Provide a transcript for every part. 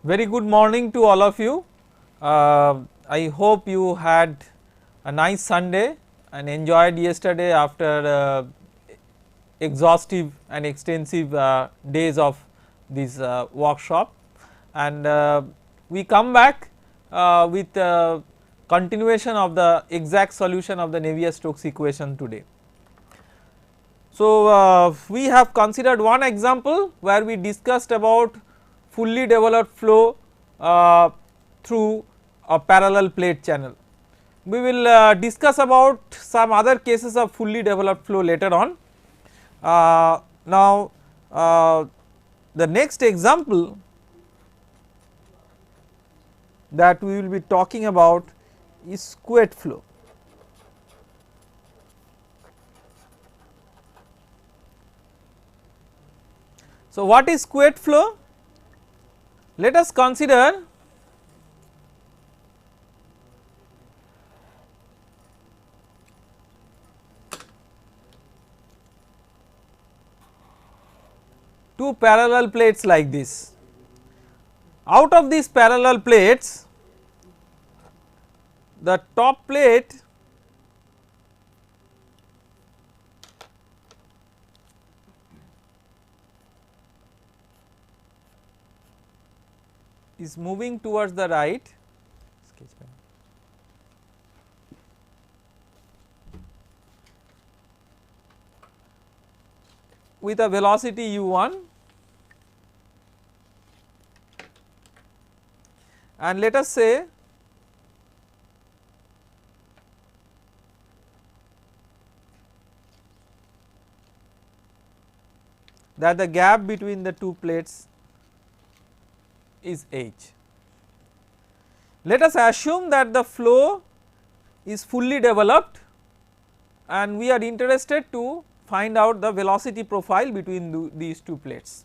Very good morning to all of you. I hope you had a nice Sunday and enjoyed yesterday after exhaustive and extensive days of this workshop, and we come back with continuation of the exact solution of the Navier-Stokes equation today. So, we have considered one example where we discussed about fully developed flow through a parallel plate channel. We will discuss about some other cases of fully developed flow later on. Now, the next example that we will be talking about is squared flow. So, what is squared flow? Let us consider two parallel plates like this. Out of these parallel plates, the top plate is moving towards the right with a velocity u1, and let us say that the gap between the two plates is h. Let us assume that the flow is fully developed and we are interested to find out the velocity profile between these two plates.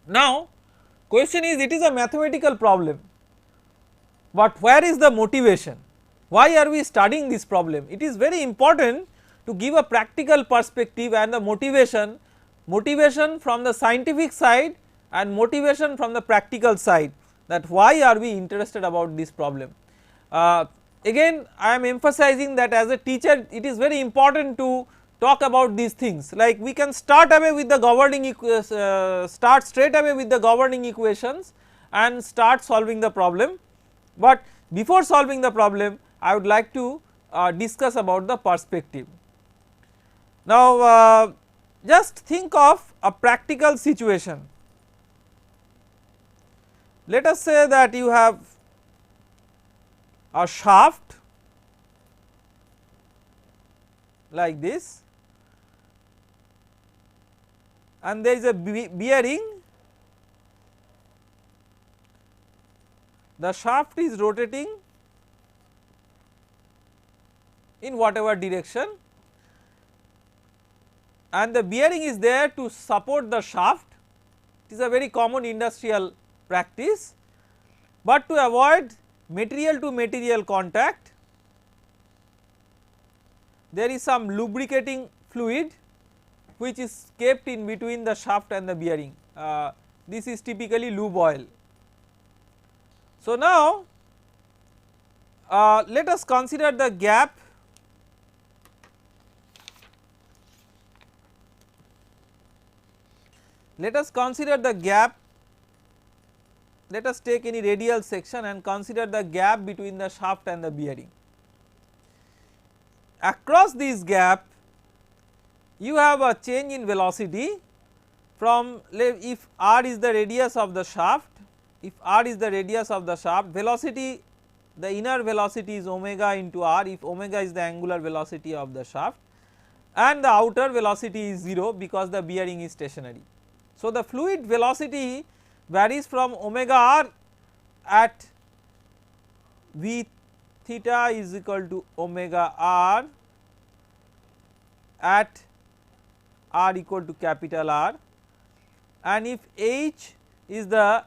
Now, question is, it is a mathematical problem, but where is the motivation? Why are we studying this problem? It is very important to give a practical perspective and the motivation from the scientific side and motivation from the practical side, that why are we interested about this problem. Again I am emphasizing that as a teacher it is very important to talk about these things, like we can start away with the governing start straight away with the governing equations and start solving the problem, but before solving the problem I would like to discuss about the perspective. Now, just think of a practical situation. Let us say that you have a shaft like this and there is a bearing, the shaft is rotating in whatever direction and the bearing is there to support the shaft. It is a very common industrial practice, but to avoid material to material contact there is some lubricating fluid which is kept in between the shaft and the bearing. This is typically lube oil. So, now let us consider the gap let us take any radial section and consider the gap between the shaft and the bearing. Across this gap you have a change in velocity from, if r is the radius of the shaft, velocity, the inner velocity is omega into r if omega is the angular velocity of the shaft, and the outer velocity is 0 because the bearing is stationary. So, the fluid velocity varies from omega r at v theta is equal to omega r at r equal to capital R, and if h is the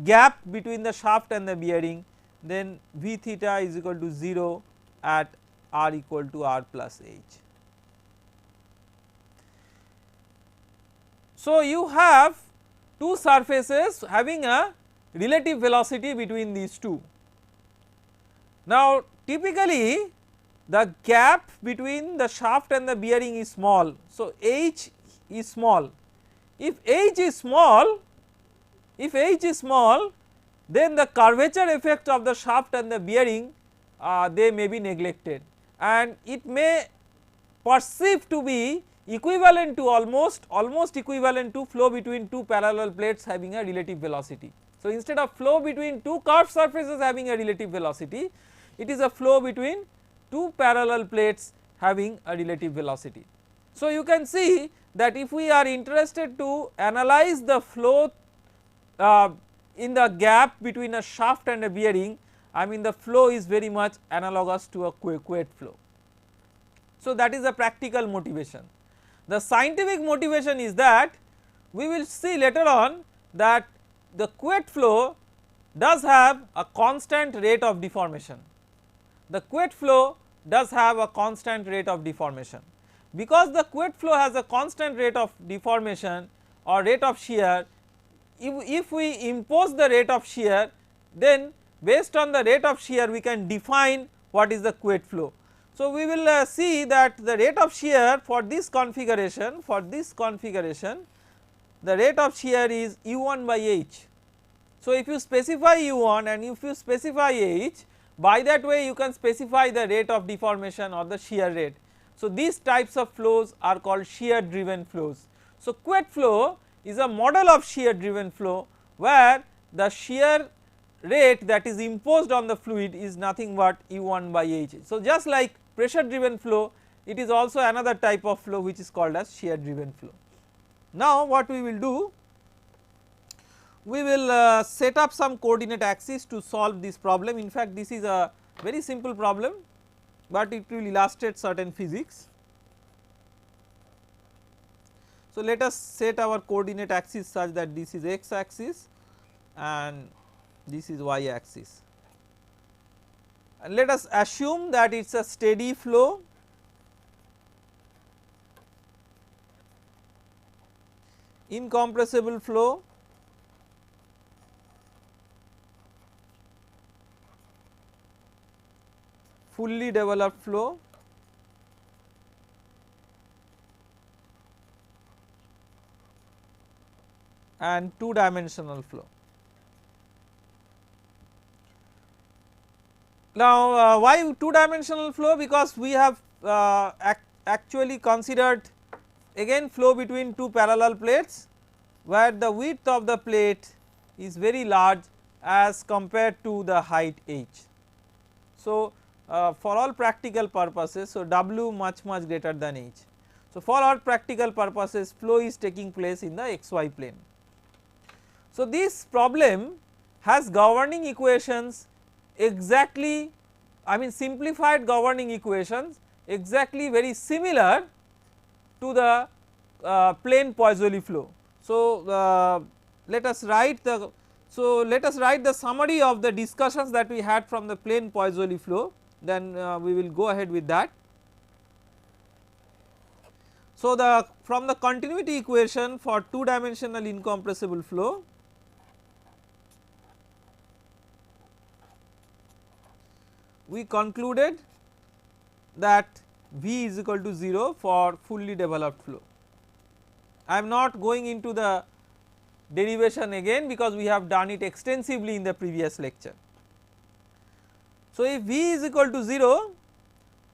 gap between the shaft and the bearing, then v theta is equal to 0 at r equal to r plus h. So, you have two surfaces having a relative velocity between these two. Now typically the gap between the shaft and the bearing is small. So h is small. If h is small, then the curvature effect of the shaft and the bearing they may be neglected, and it may perceived to be equivalent to almost equivalent to flow between two parallel plates having a relative velocity. So instead of flow between two curved surfaces having a relative velocity, it is a flow between two parallel plates having a relative velocity. So you can see that if we are interested to analyze the flow in the gap between a shaft and a bearing, I mean the flow is very much analogous to a Couette flow. So that is the practical motivation. The scientific motivation is that we will see later on that the Couette flow does have a constant rate of deformation. The Couette flow does have a constant rate of deformation. Because the Couette flow has a constant rate of deformation or rate of shear, if we impose the rate of shear, then based on the rate of shear we can define what is the Couette flow. So we will see that the rate of shear for this configuration, the rate of shear is u1 by h. So if you specify u1 and if you specify h, by that way you can specify the rate of deformation or the shear rate. So these types of flows are called shear driven flows. So Couette flow is a model of shear driven flow where the shear rate that is imposed on the fluid is nothing but u1 by h. So just like pressure driven flow, it is also another type of flow which is called as shear driven flow. Now what we will do, we will set up some coordinate axis to solve this problem. In fact this is a very simple problem, but it will illustrate certain physics. So let us set our coordinate axis such that this is x axis and this is y axis, and let us assume that it is a steady flow incompressible flow fully developed flow and two dimensional flow. Now why two dimensional flow? Because we have actually considered again flow between two parallel plates where the width of the plate is very large as compared to the height h. So for all practical purposes, so W much greater than h. So for all practical purposes flow is taking place in the xy plane. So this problem has governing equations exactly, I mean simplified governing equations exactly very similar to the plane Poiseuille flow. So let us write the summary of the discussions that we had from the plane Poiseuille flow, then we will go ahead with that. So from the continuity equation for two dimensional incompressible flow, we concluded that V is equal to 0 for fully developed flow. I am not going into the derivation again because we have done it extensively in the previous lecture. So if V is equal to 0,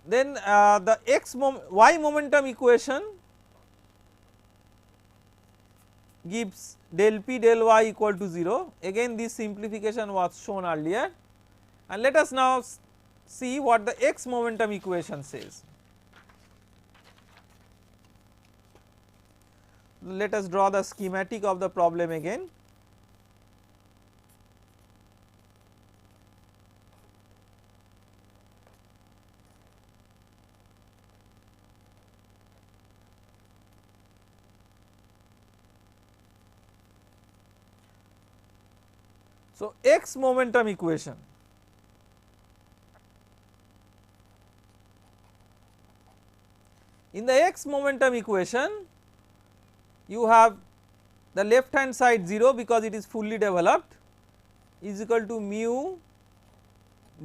then the y momentum equation gives del p del y equal to 0. Again this simplification was shown earlier, and let us now see what the x momentum equation says. Let us draw the schematic of the problem again. So x momentum equation, in the x momentum equation you have the left hand side 0 because it is fully developed, is equal to mu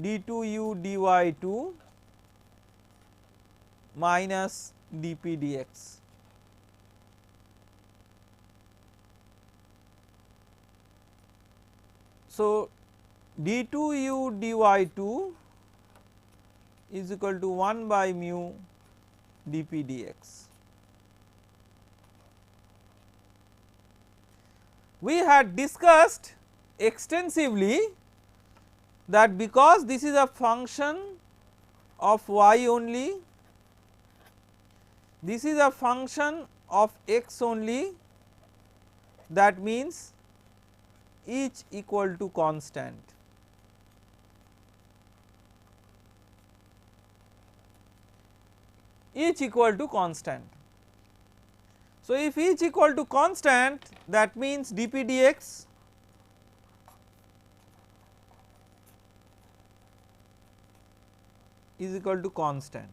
d2u dy2 minus dp dx. So, d2u dy2 is equal to 1 by mu dp dx. We had discussed extensively that because this is a function of y only, this is a function of x only, that means each equal to constant. Each equal to constant. So, if each equal to constant, that means dp dx is equal to constant.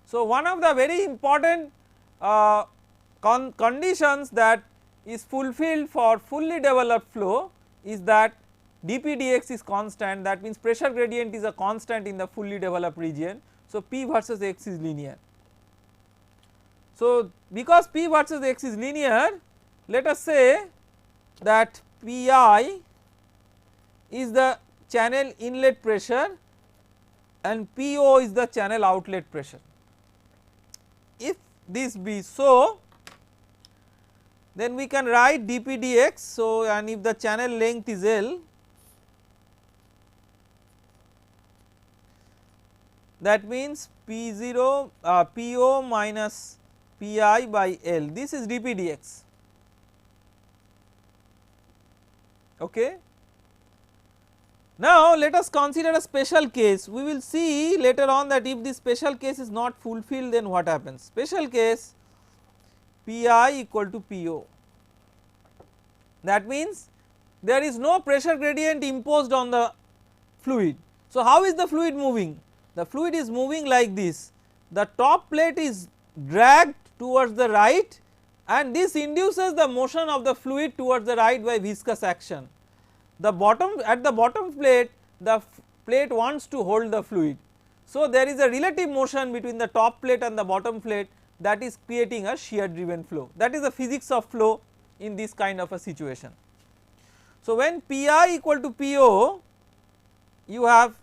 So, one of the very important conditions that is fulfilled for fully developed flow is that dp dx is constant, that means pressure gradient is a constant in the fully developed region. So, P versus x is linear. So, because P versus x is linear, let us say that Pi is the channel inlet pressure and Po is the channel outlet pressure. If this be so, then we can write dp dx. So, and if the channel length is L, that means P0 Po minus Pi by L, this is dp dx. Okay. Now, let us consider a special case. We will see later on that if this special case is not fulfilled, then what happens. Special case Pi equal to Po, that means there is no pressure gradient imposed on the fluid. So, how is the fluid moving? The fluid is moving like this, the top plate is dragged towards the right and this induces the motion of the fluid towards the right by viscous action. The bottom, at the bottom plate, the plate wants to hold the fluid. So, there is a relative motion between the top plate and the bottom plate that is creating a shear driven flow. That is the physics of flow in this kind of a situation. So, when Pi equal to Po, you have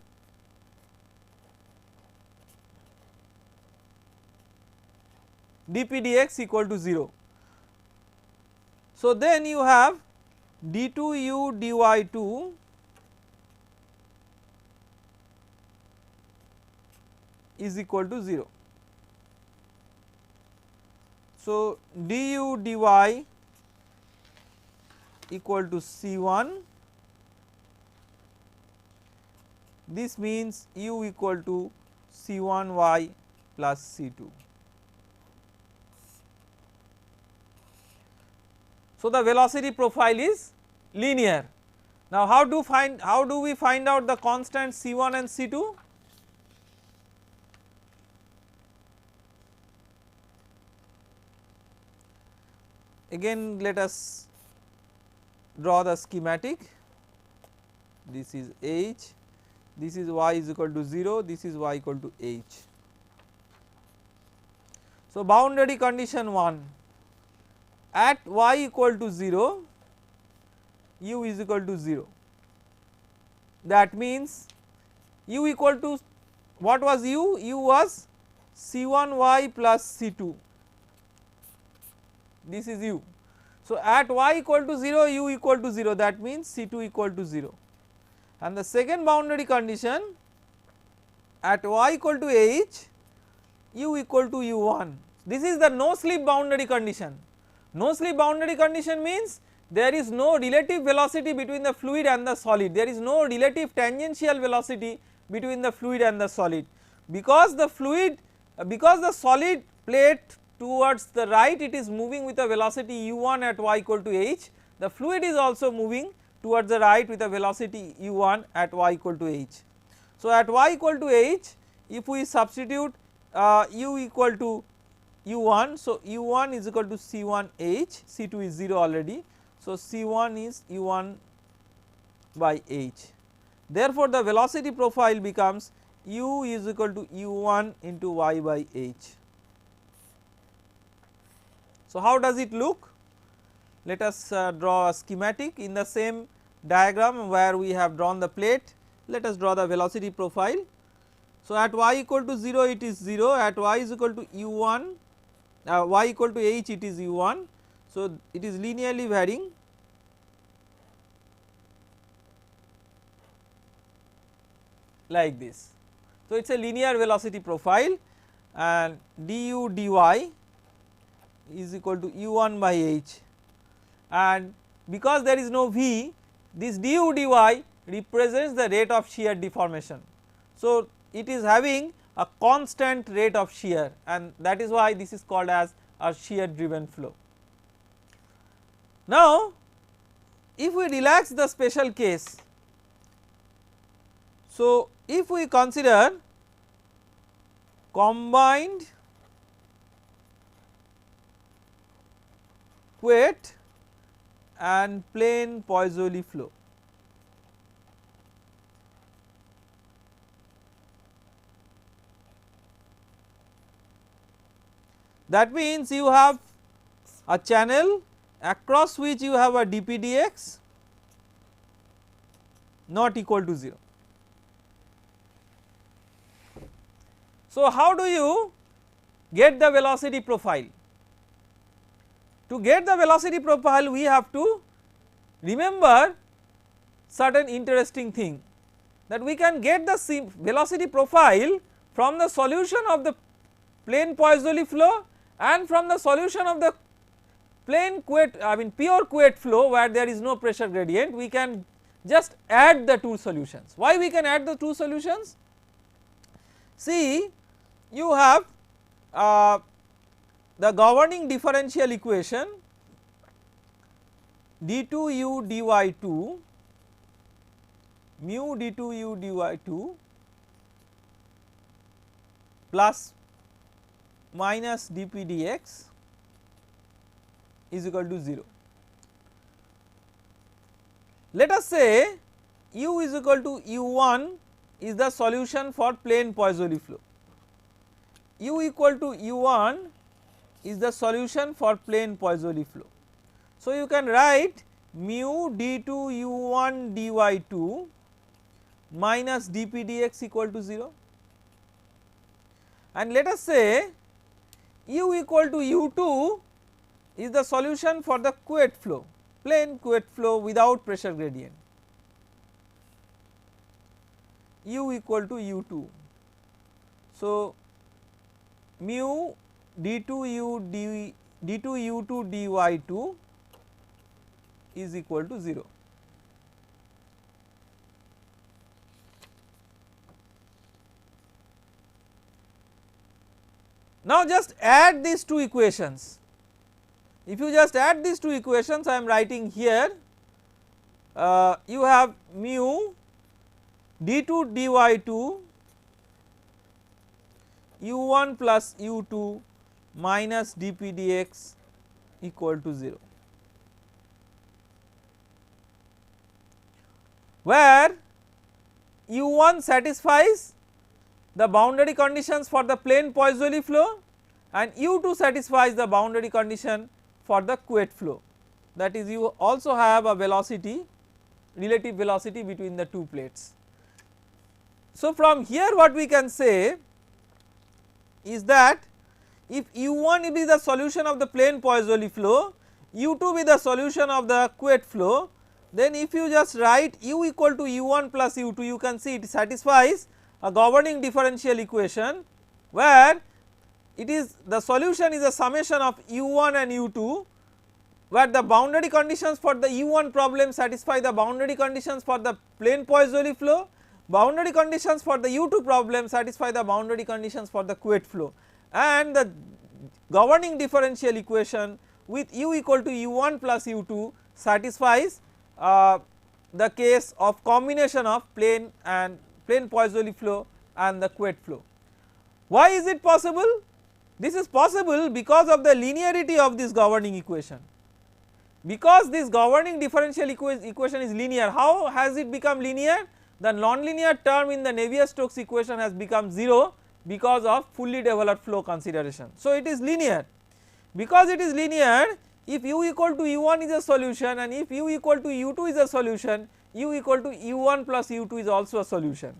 dp dx equal to 0. So, then you have d2u dy2 is equal to 0. So, du dy equal to C1, this means u equal to C1y plus C2. So, the velocity profile is linear. Now, how do we find out the constant C1 and C2? Again, let us draw the schematic. This is H, this is y is equal to 0, this is y equal to H. So, boundary condition 1, at y equal to 0, u is equal to 0. That means u equal to, what was u? U was C1y plus C2, this is u. So, at y equal to 0, u equal to 0, that means C2 equal to 0. And the second boundary condition, at y equal to h, u equal to u1. This is the no slip boundary condition. No slip boundary condition means there is no relative velocity between the fluid and the solid, there is no relative tangential velocity between the fluid and the solid. Because the fluid, because the solid plate towards the right, it is moving with a velocity u1 at y equal to h, the fluid is also moving towards the right with a velocity u1 at y equal to h. So, at y equal to h, if we substitute u equal to u1, so u1 is equal to C1 h, C2 is 0 already. So, C1 is u1 by h. Therefore, the velocity profile becomes u is equal to u1 into y by h. So, how does it look? Let us draw a schematic in the same diagram where we have drawn the plate. Let us draw the velocity profile. So, at y equal to 0 it is 0, at y is equal to u1 y equal to h it is u1. So, it is linearly varying like this. So, it is a linear velocity profile and du dy is equal to u1 by h, and because there is no v, this du dy represents the rate of shear deformation. So, it is having a constant rate of shear, and that is why this is called as a shear driven flow. Now, if we relax the special case, so if we consider combined Couette and plane Poiseuille flow, that means you have a channel across which you have a dpdx not equal to 0. So, how do you get the velocity profile? To get the velocity profile, we have to remember certain interesting thing, that we can get the velocity profile from the solution of the plane Poiseuille flow and from the solution of the plane Couette, pure Couette flow where there is no pressure gradient. We can just add the two solutions. Why we can add the two solutions? See, you have the governing differential equation d2u dy2 mu d2u dy2 plus minus dp dx is equal to 0. Let us say u is equal to u1 is the solution for plane Poiseuille flow, u equal to u1 is the solution for plane Poiseuille flow. So, you can write mu d2 u1 dy2 minus dp dx equal to 0, and let us say u equal to u2 is the solution for the Couette flow, plane Couette flow without pressure gradient, u equal to u2. So, mu d2u d2u2 dy2 is equal to 0. Now, just add these two equations. If you just add these two equations, I am writing here, you have mu d2 dy2 u1 plus u2 minus dp dx equal to 0, where u1 satisfies the boundary conditions for the plane Poiseuille flow and u2 satisfies the boundary condition for the Couette flow, that is you also have a velocity, relative velocity between the two plates. So, from here what we can say is that if u1 be the solution of the plane Poiseuille flow, u2 be the solution of the Couette flow, then if you just write u equal to u1 plus u2, you can see it satisfies a governing differential equation where it is the solution is a summation of u1 and u2, where the boundary conditions for the u1 problem satisfy the boundary conditions for the plane Poiseuille flow, boundary conditions for the u2 problem satisfy the boundary conditions for the Couette flow, and the governing differential equation with u equal to u1 plus u2 satisfies the case of combination of plane Poiseuille flow and the Couette flow. Why is it possible? This is possible because of the linearity of this governing equation. because this governing differential equation is linear. How has it become linear? The nonlinear term in the Navier-Stokes equation has become 0 because of fully developed flow consideration. So, it is linear. Because it is linear, if u equal to u1 is a solution and if u equal to u2 is a solution, u equal to u1 plus u2 is also a solution.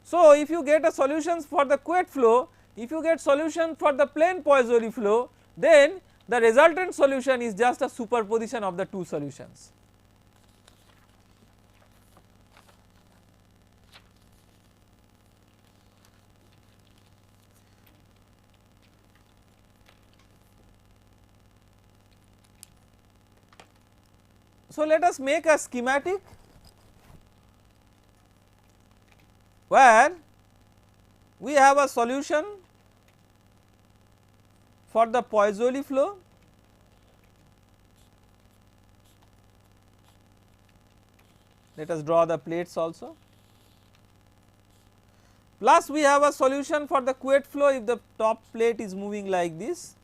So, if you get a solutions for the Couette flow, if you get solution for the plain Poiseuille flow, then the resultant solution is just a superposition of the two solutions. So, let us make a schematic where we have a solution for the Poiseuille flow, let us draw the plates also, plus we have a solution for the Couette flow if the top plate is moving like this.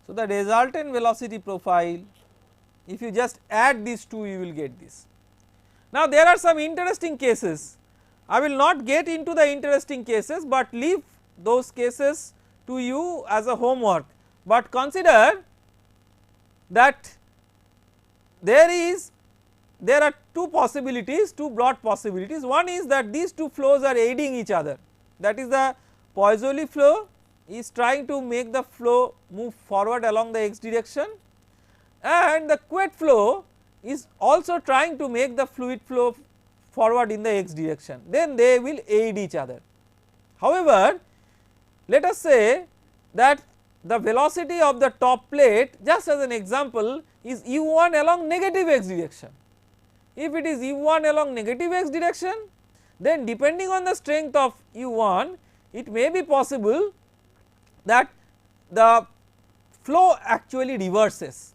So, the resultant velocity profile, if you just add these two, you will get this. Now, there are some interesting cases. I will not get into the interesting cases, but leave those cases to you as a homework, but consider that there are two possibilities, two broad possibilities. One is that these two flows are aiding each other, that is the Poiseuille flow is trying to make the flow move forward along the x direction and the Couette flow is also trying to make the fluid flow forward in the x direction, then they will aid each other. However, let us say that the velocity of the top plate, just as an example, is u1 along negative x direction. If it is u1 along negative x direction, then depending on the strength of u1, it may be possible that the flow actually reverses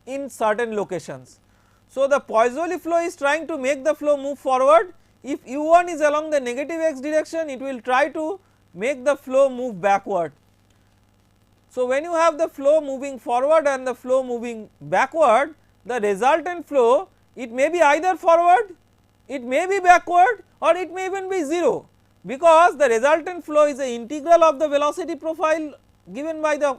in certain locations. So, the Poiseuille flow is trying to make the flow move forward. If u1 is along the negative x direction, it will try to make the flow move backward. So, when you have the flow moving forward and the flow moving backward, the resultant flow, it may be either forward, it may be backward, or it may even be 0, because the resultant flow is the integral of the velocity profile given by the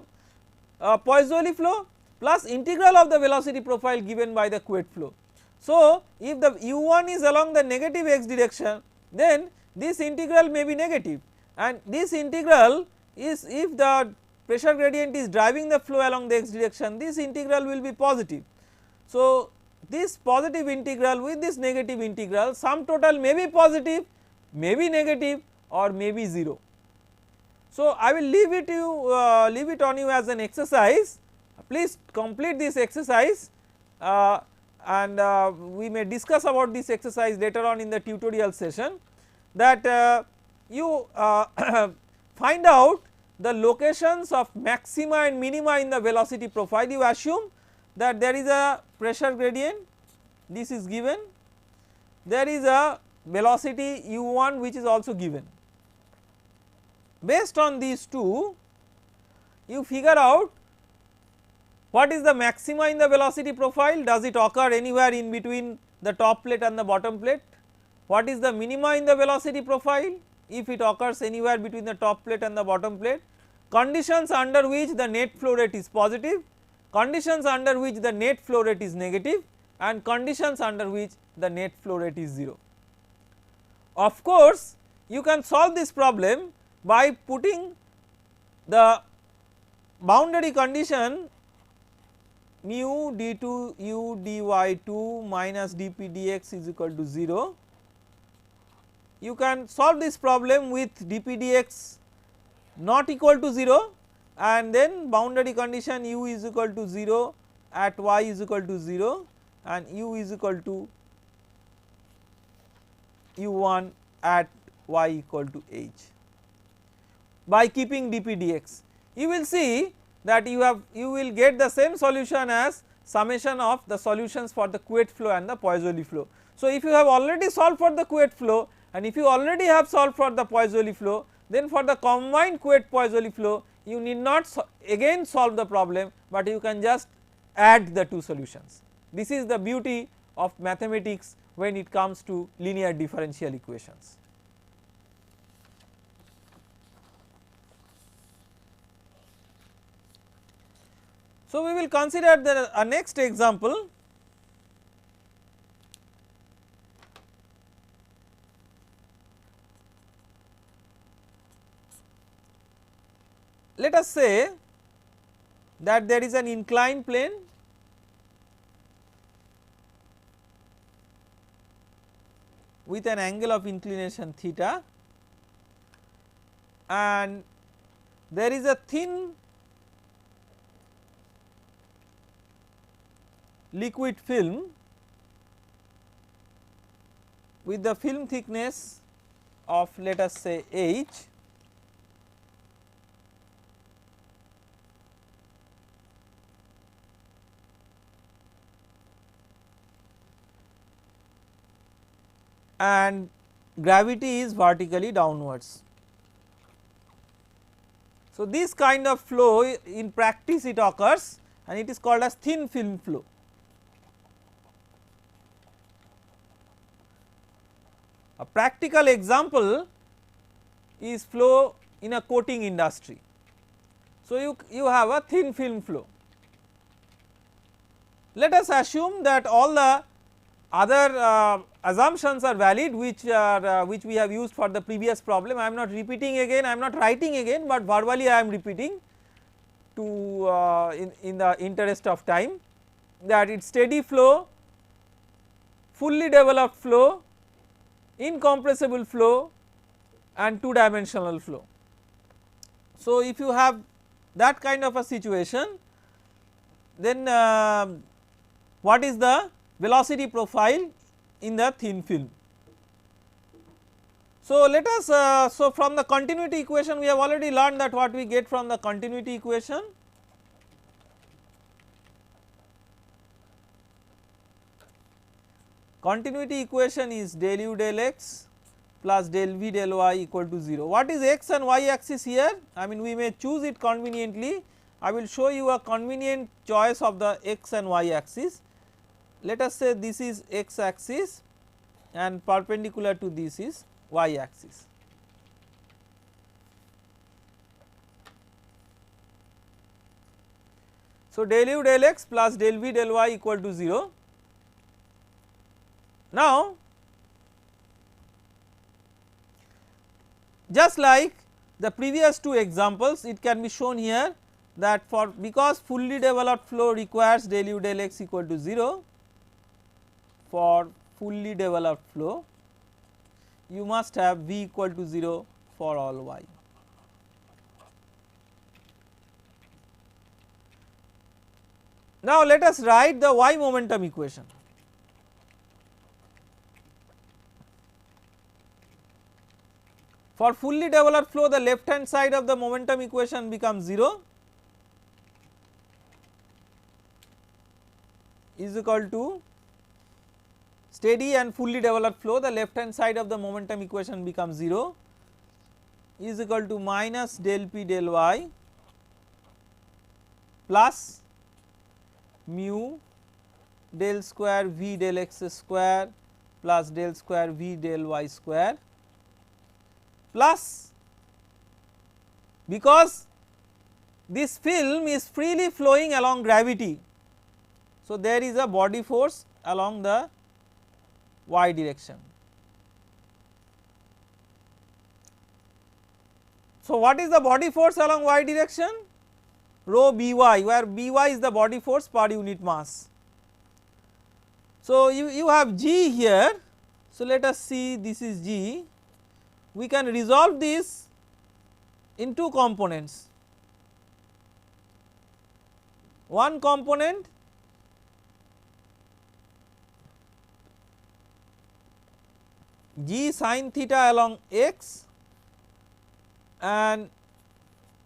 Poiseuille flow plus integral of the velocity profile given by the Couette flow. So, if the u1 is along the negative x direction, then this integral may be negative, and this integral is, if the pressure gradient is driving the flow along the x direction, this integral will be positive. So, this positive integral with this negative integral, sum total may be positive, may be negative, or may be 0. So, I will leave it on you as an exercise. Please complete this exercise and we may discuss about this exercise later on in the tutorial session, that you find out the locations of maxima and minima in the velocity profile. You assume that there is a pressure gradient, this is given, there is a velocity u1 which is also given. Based on these two, you figure out what is the maxima in the velocity profile, does it occur anywhere in between the top plate and the bottom plate, what is the minima in the velocity profile if it occurs anywhere between the top plate and the bottom plate, conditions under which the net flow rate is positive, conditions under which the net flow rate is negative, and conditions under which the net flow rate is 0. Of course, you can solve this problem by putting the boundary condition mu d2 u dy2 minus dp dx is equal to 0. You can solve this problem with dp dx not equal to 0 and then boundary condition u is equal to 0 at y is equal to 0 and u is equal to u1 at y equal to h. By keeping dp dx, you will see that you will get the same solution as summation of the solutions for the Couette flow and the Poiseuille flow. So, if you have already solved for the Couette flow and if you already have solved for the Poiseuille flow, then for the combined Couette-Poiseuille flow you need not again solve the problem, but you can just add the two solutions. This is the beauty of mathematics when it comes to linear differential equations. So, we will consider the next example. Let us say that there is an inclined plane with an angle of inclination theta, and there is a thin liquid film with the film thickness of, let us say, h, and gravity is vertically downwards. So, this kind of flow in practice it occurs and it is called as thin film flow. A practical example is flow in a coating industry. So, you have a thin film flow. Let us assume that all the other assumptions are valid which we have used for the previous problem. I am not repeating again, I am not writing again, but verbally I am repeating to in the interest of time, that it is steady flow, fully developed flow, incompressible flow and two dimensional flow. So, if you have that kind of a situation, then what is the velocity profile in the thin film? So, let us so from the continuity equation we have already learned that what we get from the continuity equation. Continuity equation is del u del x plus del v del y equal to 0. What is x and y axis here? I mean, we may choose it conveniently. I will show you a convenient choice of the x and y axis. Let us say this is x axis and perpendicular to this is y axis. So, del u del x plus del v del y equal to 0. Now, just like the previous two examples, it can be shown here that for because fully developed flow requires del u del x equal to 0, for fully developed flow you must have v equal to 0 for all y. Now, let us write the y momentum equation. For fully developed flow, the left hand side of the momentum equation becomes 0 is equal to steady and fully developed flow, the left hand side of the momentum equation becomes 0 is equal to minus del p del y plus mu del square v del x square plus del square v del y square, plus because this film is freely flowing along gravity. So, there is a body force along the y direction. So, what is the body force along y direction? Rho By, where By is the body force per unit mass. So, you have G here. So, let us see, this is G. We can resolve this in two components. One component G sin theta along x and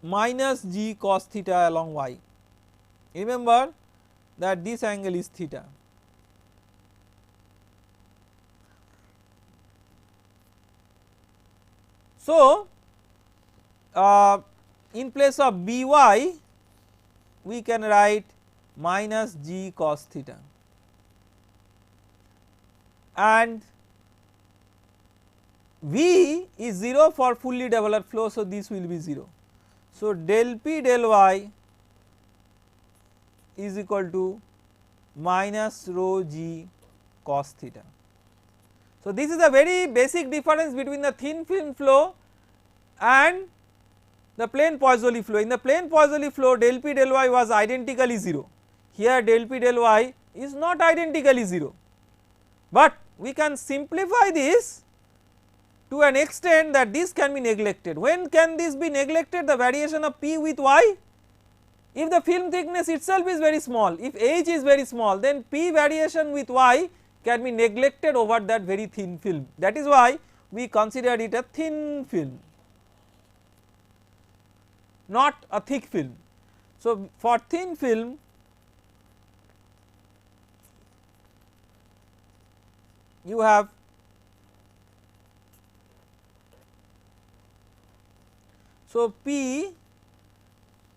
minus G cos theta along y. Remember that this angle is theta. So, in place of By we can write minus G cos theta, and V is 0 for fully developed flow. So, this will be 0. So, del P del Y is equal to minus rho G cos theta. So, this is a very basic difference between the thin film flow and the plain Poiseuille flow. In the plain Poiseuille flow, del P del Y was identically 0. Here del P del Y is not identically 0, but we can simplify this to an extent that this can be neglected. When can this be neglected? The variation of P with Y. If the film thickness itself is very small, if H is very small, then P variation with Y can be neglected over that very thin film. That is why we consider it a thin film, not a thick film. So, for thin film you have so P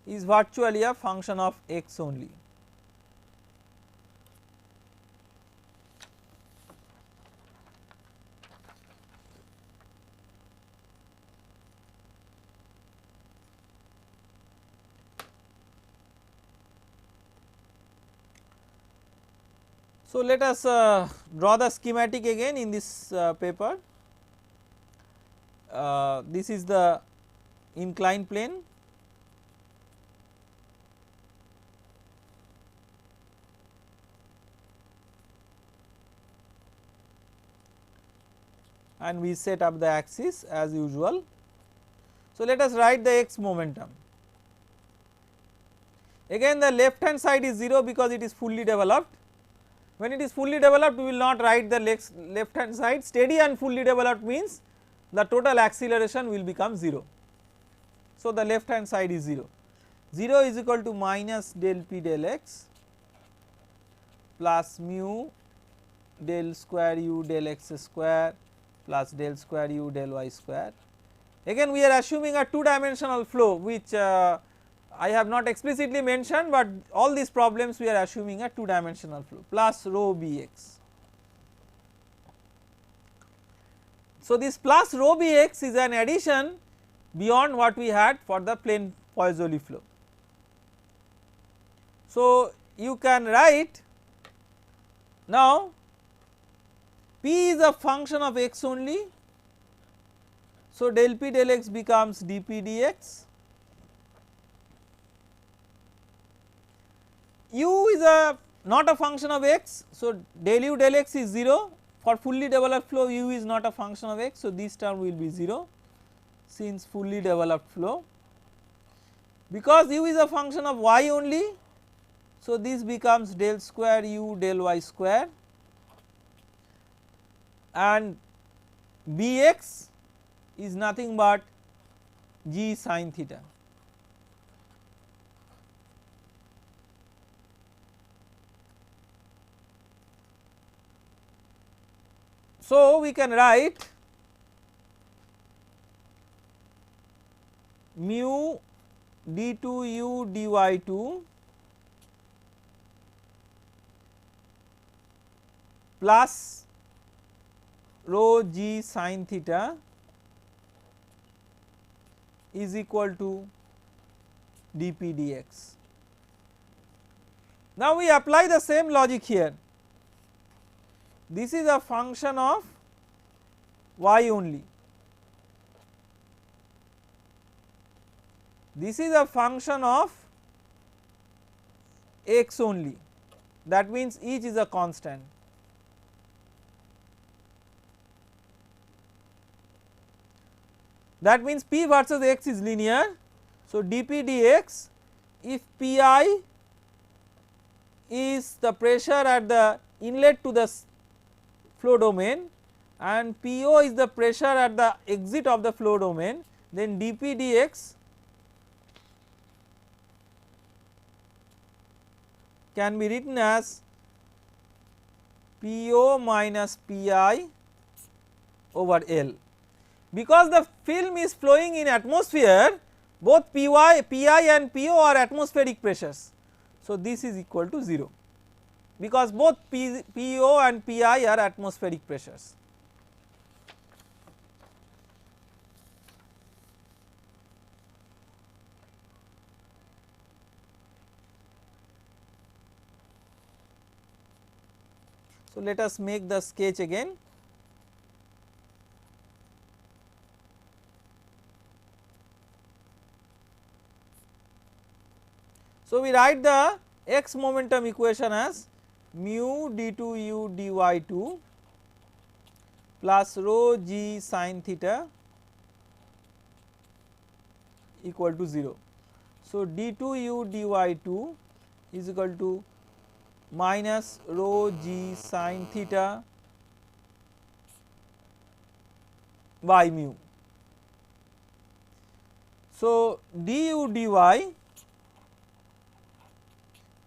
is virtually a function of x only. So, let us draw the schematic again in this paper. This is the inclined plane, and we set up the axis as usual. So, let us write the x momentum. Again the left hand side is 0 because it is fully developed. When it is fully developed, we will not write the left hand side. Steady and fully developed means the total acceleration will become 0. So, the left hand side is 0. 0 is equal to minus del P del x plus mu del square u del x square plus del square u del y square. Again we are assuming a 2 dimensional flow, which I have not explicitly mentioned, but all these problems we are assuming a 2 dimensional flow, plus rho Bx. So, this plus rho Bx is an addition beyond what we had for the plain Poiseuille flow. So, you can write now P is a function of x only. So, del P del x becomes dP dx. U is not a function of x. So, del u del x is 0. For fully developed flow, u is not a function of x. So, this term will be 0 since fully developed flow. Because u is a function of y only, so this becomes del square u del y square, and Bx is nothing but g sin theta. So, we can write mu d2u dy2 plus rho g sin theta is equal to dP dx. Now, we apply the same logic here. This is a function of y only. This is a function of x only, that means each is a constant. That means P versus x is linear. So, dP dx, if Pi is the pressure at the inlet to the flow domain and Po is the pressure at the exit of the flow domain, then dP dx can be written as Po minus Pi over L. because the film is flowing in atmosphere, both Pi and Po are atmospheric pressures. So, this is equal to 0 because both Po and Pi are atmospheric pressures. So, let us make the sketch again. So, we write the x momentum equation as mu d2u dy2 plus rho g sin theta equal to 0. So, d2u dy2 is equal to minus rho g sin theta by mu. So, du dy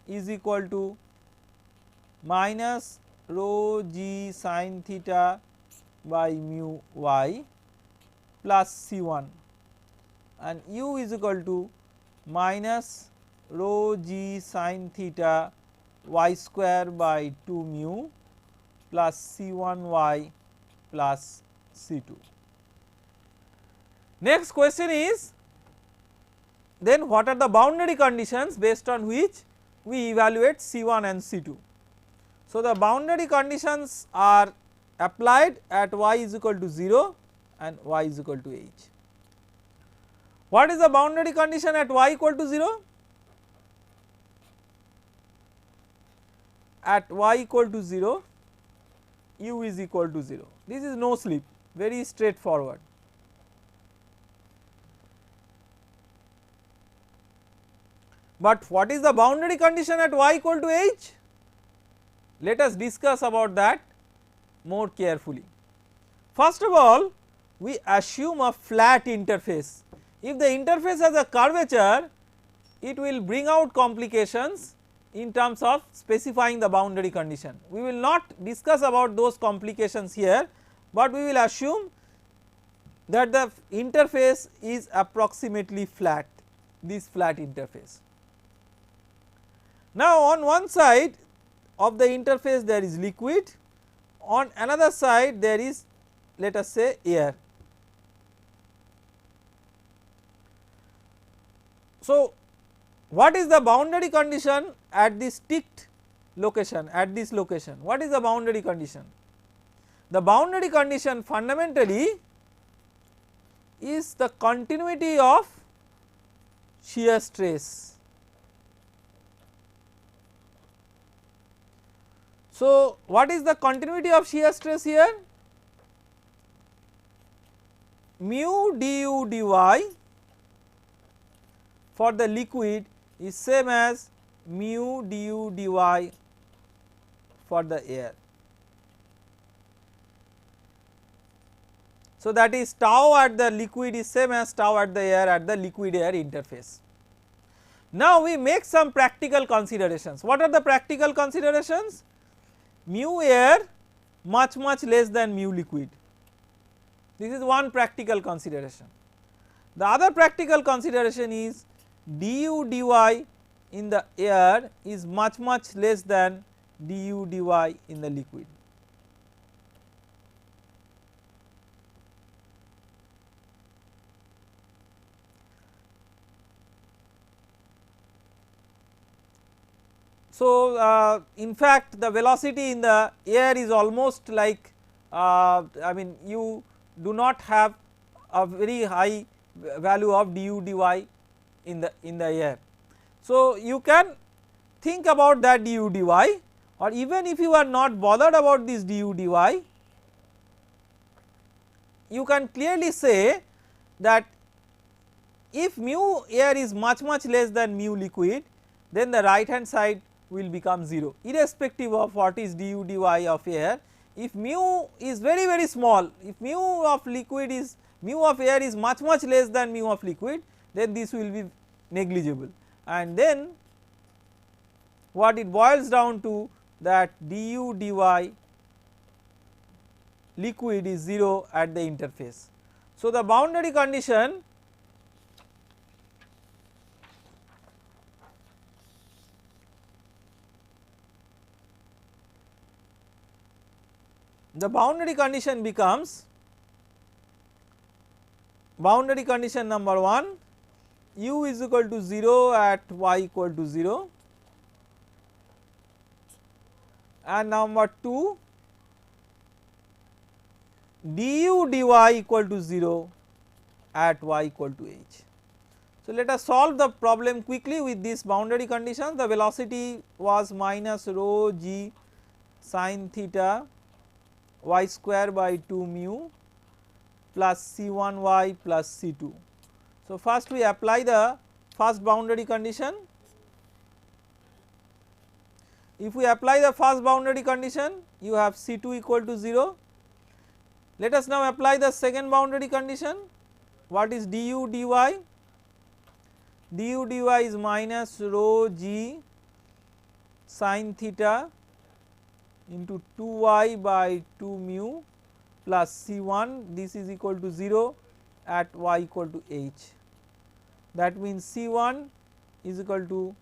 is equal to minus rho g sin theta by mu y plus C1, and u is equal to minus rho g sin theta y square by 2 mu plus C1 y plus C2. Next question is, then what are the boundary conditions based on which we evaluate C1 and C2. So, the boundary conditions are applied at y is equal to 0 and y is equal to h. What is the boundary condition at y equal to 0? At y equal to 0, u is equal to 0. This is no slip, very straightforward. But what is the boundary condition at y equal to h? Let us discuss about that more carefully. First of all, we assume a flat interface. If the interface has a curvature, it will bring out complications in terms of specifying the boundary condition. We will not discuss about those complications here, but we will assume that the interface is approximately flat, this flat interface. Now, on one side of the interface there is liquid, on another side there is, let us say, air. So, what is the boundary condition at this ticked location, at this location? What is the boundary condition? The boundary condition fundamentally is the continuity of shear stress. So, what is the continuity of shear stress here? Mu du dy for the liquid is same as mu du dy for the air. So, that is tau at the liquid is same as tau at the air at the liquid air interface. Now, we make some practical considerations. What are the practical considerations? Mu air much less than mu liquid. This is one practical consideration. The other practical consideration is du dy in the air is much less than du dy in the liquid. So, in fact the velocity in the air is almost like, I mean, you do not have a very high value of du dy in the air. So, you can think about that du dy, or even if you are not bothered about this du dy, you can clearly say that if mu air is much less than mu liquid, then the right hand side will become 0 irrespective of what is du dy of air. If mu is very small, if mu of air is much less than mu of liquid, then this will be negligible, and then what it boils down to that du dy liquid is 0 at the interface. So, the boundary condition becomes boundary condition number 1, u is equal to 0 at y equal to 0, and number 2, du dy equal to 0 at y equal to h. So, let us solve the problem quickly with these boundary conditions. The velocity was minus rho g sin theta y square by 2 mu plus C1 y plus C2. So, first we apply the first boundary condition. If we apply the first boundary condition, you have C2 equal to 0. Let us now apply the second boundary condition. What is du dy? Du dy is minus rho g sin theta into 2y by 2 mu plus C1, this is equal to 0 at y equal to h. That means C1 is equal to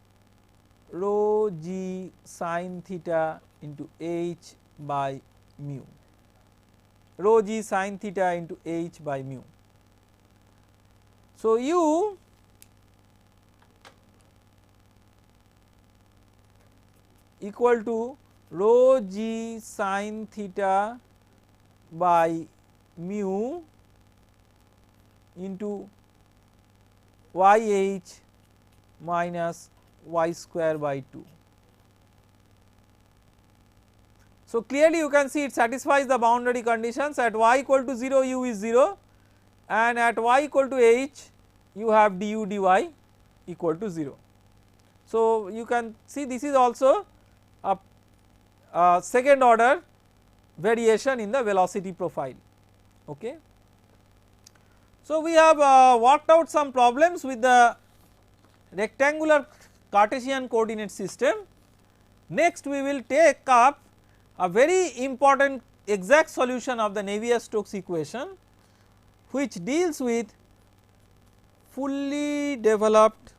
rho g sin theta into h by mu, rho g sin theta into h by mu. So, u equal to rho g sin theta by mu into yh minus y square by 2. So, clearly you can see it satisfies the boundary conditions. At y equal to 0 u is 0, and at y equal to h you have du dy equal to 0. So, you can see this is also a second order variation in the velocity profile. Okay. So, we have worked out some problems with the rectangular Cartesian coordinate system. Next we will take up a very important exact solution of the Navier-Stokes equation, which deals with fully developed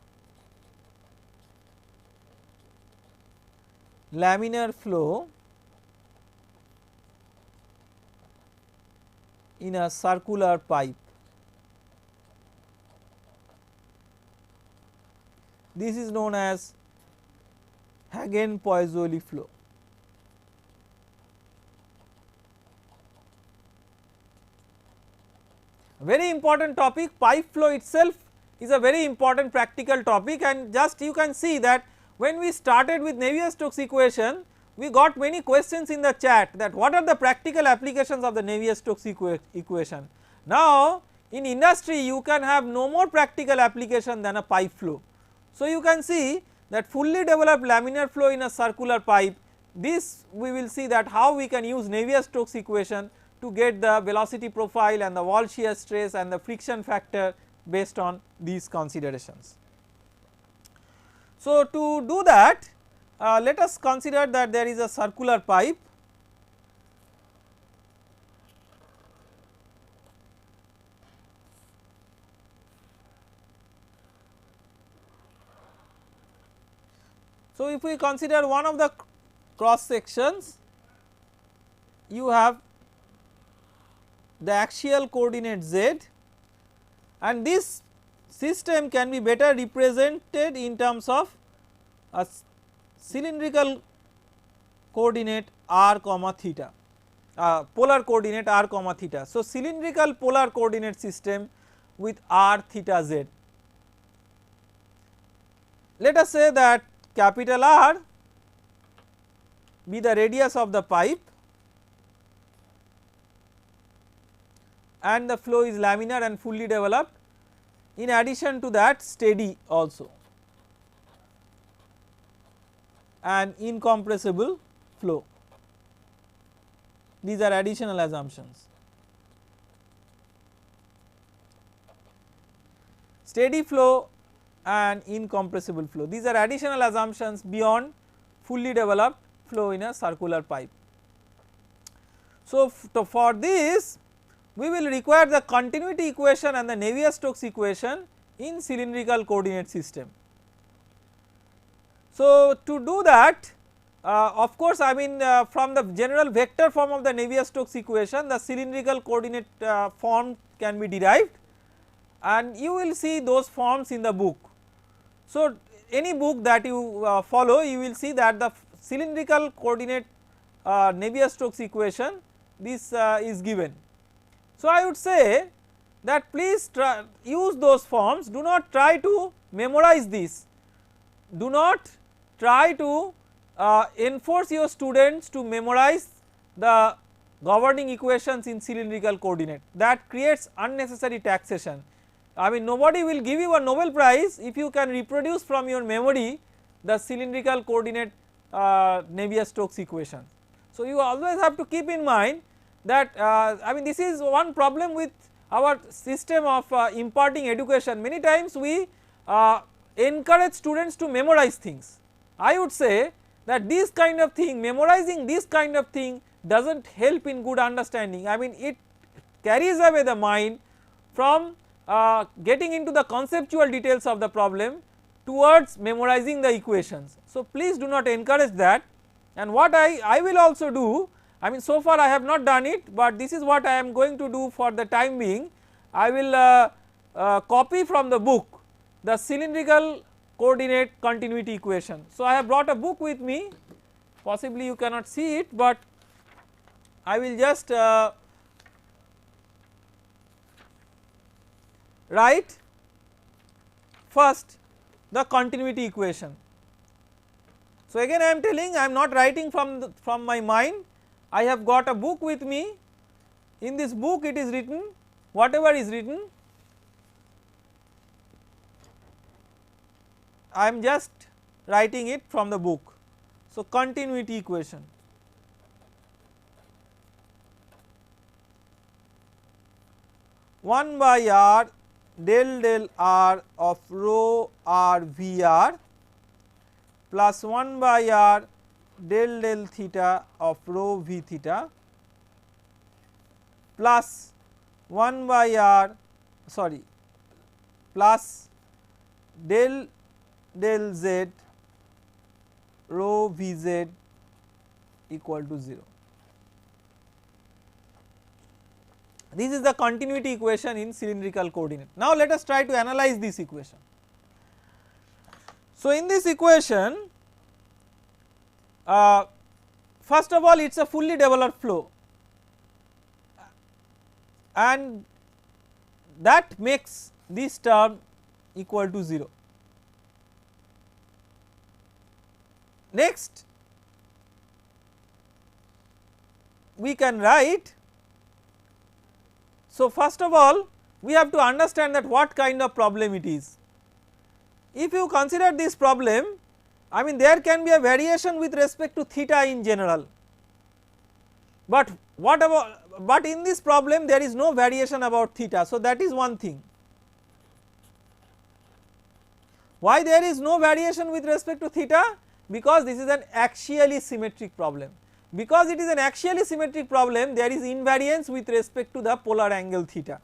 laminar flow in a circular pipe. This is known as Hagen-Poiseuille flow. Very important topic. Pipe flow itself is a very important practical topic, and just you can see that when we started with Navier-Stokes equation, we got many questions in the chat that what are the practical applications of the Navier-Stokes equation. Now, in industry you can have no more practical application than a pipe flow. So, you can see that fully developed laminar flow in a circular pipe, this we will see that how we can use Navier-Stokes equation to get the velocity profile and the wall shear stress and the friction factor based on these considerations. So, to do that, let us consider that there is a circular pipe. So, if we consider one of the cross sections, you have the axial coordinate z, and this system can be better represented in terms of a cylindrical coordinate r comma theta, polar coordinate r comma theta. So, cylindrical polar coordinate system with r theta z. Let us say that capital R be the radius of the pipe and the flow is laminar and fully developed. In addition to that, steady also and incompressible flow. These are additional assumptions. Steady flow and incompressible flow, these are additional assumptions beyond fully developed flow in a circular pipe. So, for this we will require the continuity equation and the Navier-Stokes equation in cylindrical coordinate system. So, to do that, of course, I mean from the general vector form of the Navier-Stokes equation, the cylindrical coordinate form can be derived, and you will see those forms in the book. So, any book that you follow, you will see that the cylindrical coordinate Navier-Stokes equation, this is given. So, I would say that please use those forms, do not try to memorize this, do not try to enforce your students to memorize the governing equations in cylindrical coordinate, that creates unnecessary taxation. I mean nobody will give you a Nobel Prize if you can reproduce from your memory the cylindrical coordinate Navier-Stokes equation. So, you always have to keep in mind that I mean this is one problem with our system of imparting education. Many times we encourage students to memorize things. I would say that this kind of thing, memorizing this kind of thing does not help in good understanding. I mean it carries away the mind from getting into the conceptual details of the problem towards memorizing the equations. So, please do not encourage that, and what I will also do, I mean so far I have not done it, but this is what I am going to do for the time being. I will copy from the book the cylindrical coordinate continuity equation. So, I have brought a book with me, possibly you cannot see it, but I will just write first the continuity equation. So, again I am telling I am not writing from my mind, I have got a book with me. In this book it is written, whatever is written, I am just writing it from the book. So, continuity equation. One by r del del r of rho r v r plus 1 by r del del theta of rho v theta plus 1 by r plus del del z rho v z equal to 0. This is the continuity equation in cylindrical coordinate. Now, let us try to analyze this equation. So, in this equation first of all it is a fully developed flow, and that makes this term equal to 0. Next we can write, so first of all we have to understand that what kind of problem it is. If you consider this problem, I mean there can be a variation with respect to theta in general, but what about, but in this problem there is no variation about theta. So, that is one thing. Why there is no variation with respect to theta? Because this is an axially symmetric problem. Because it is an axially symmetric problem, there is invariance with respect to the polar angle theta.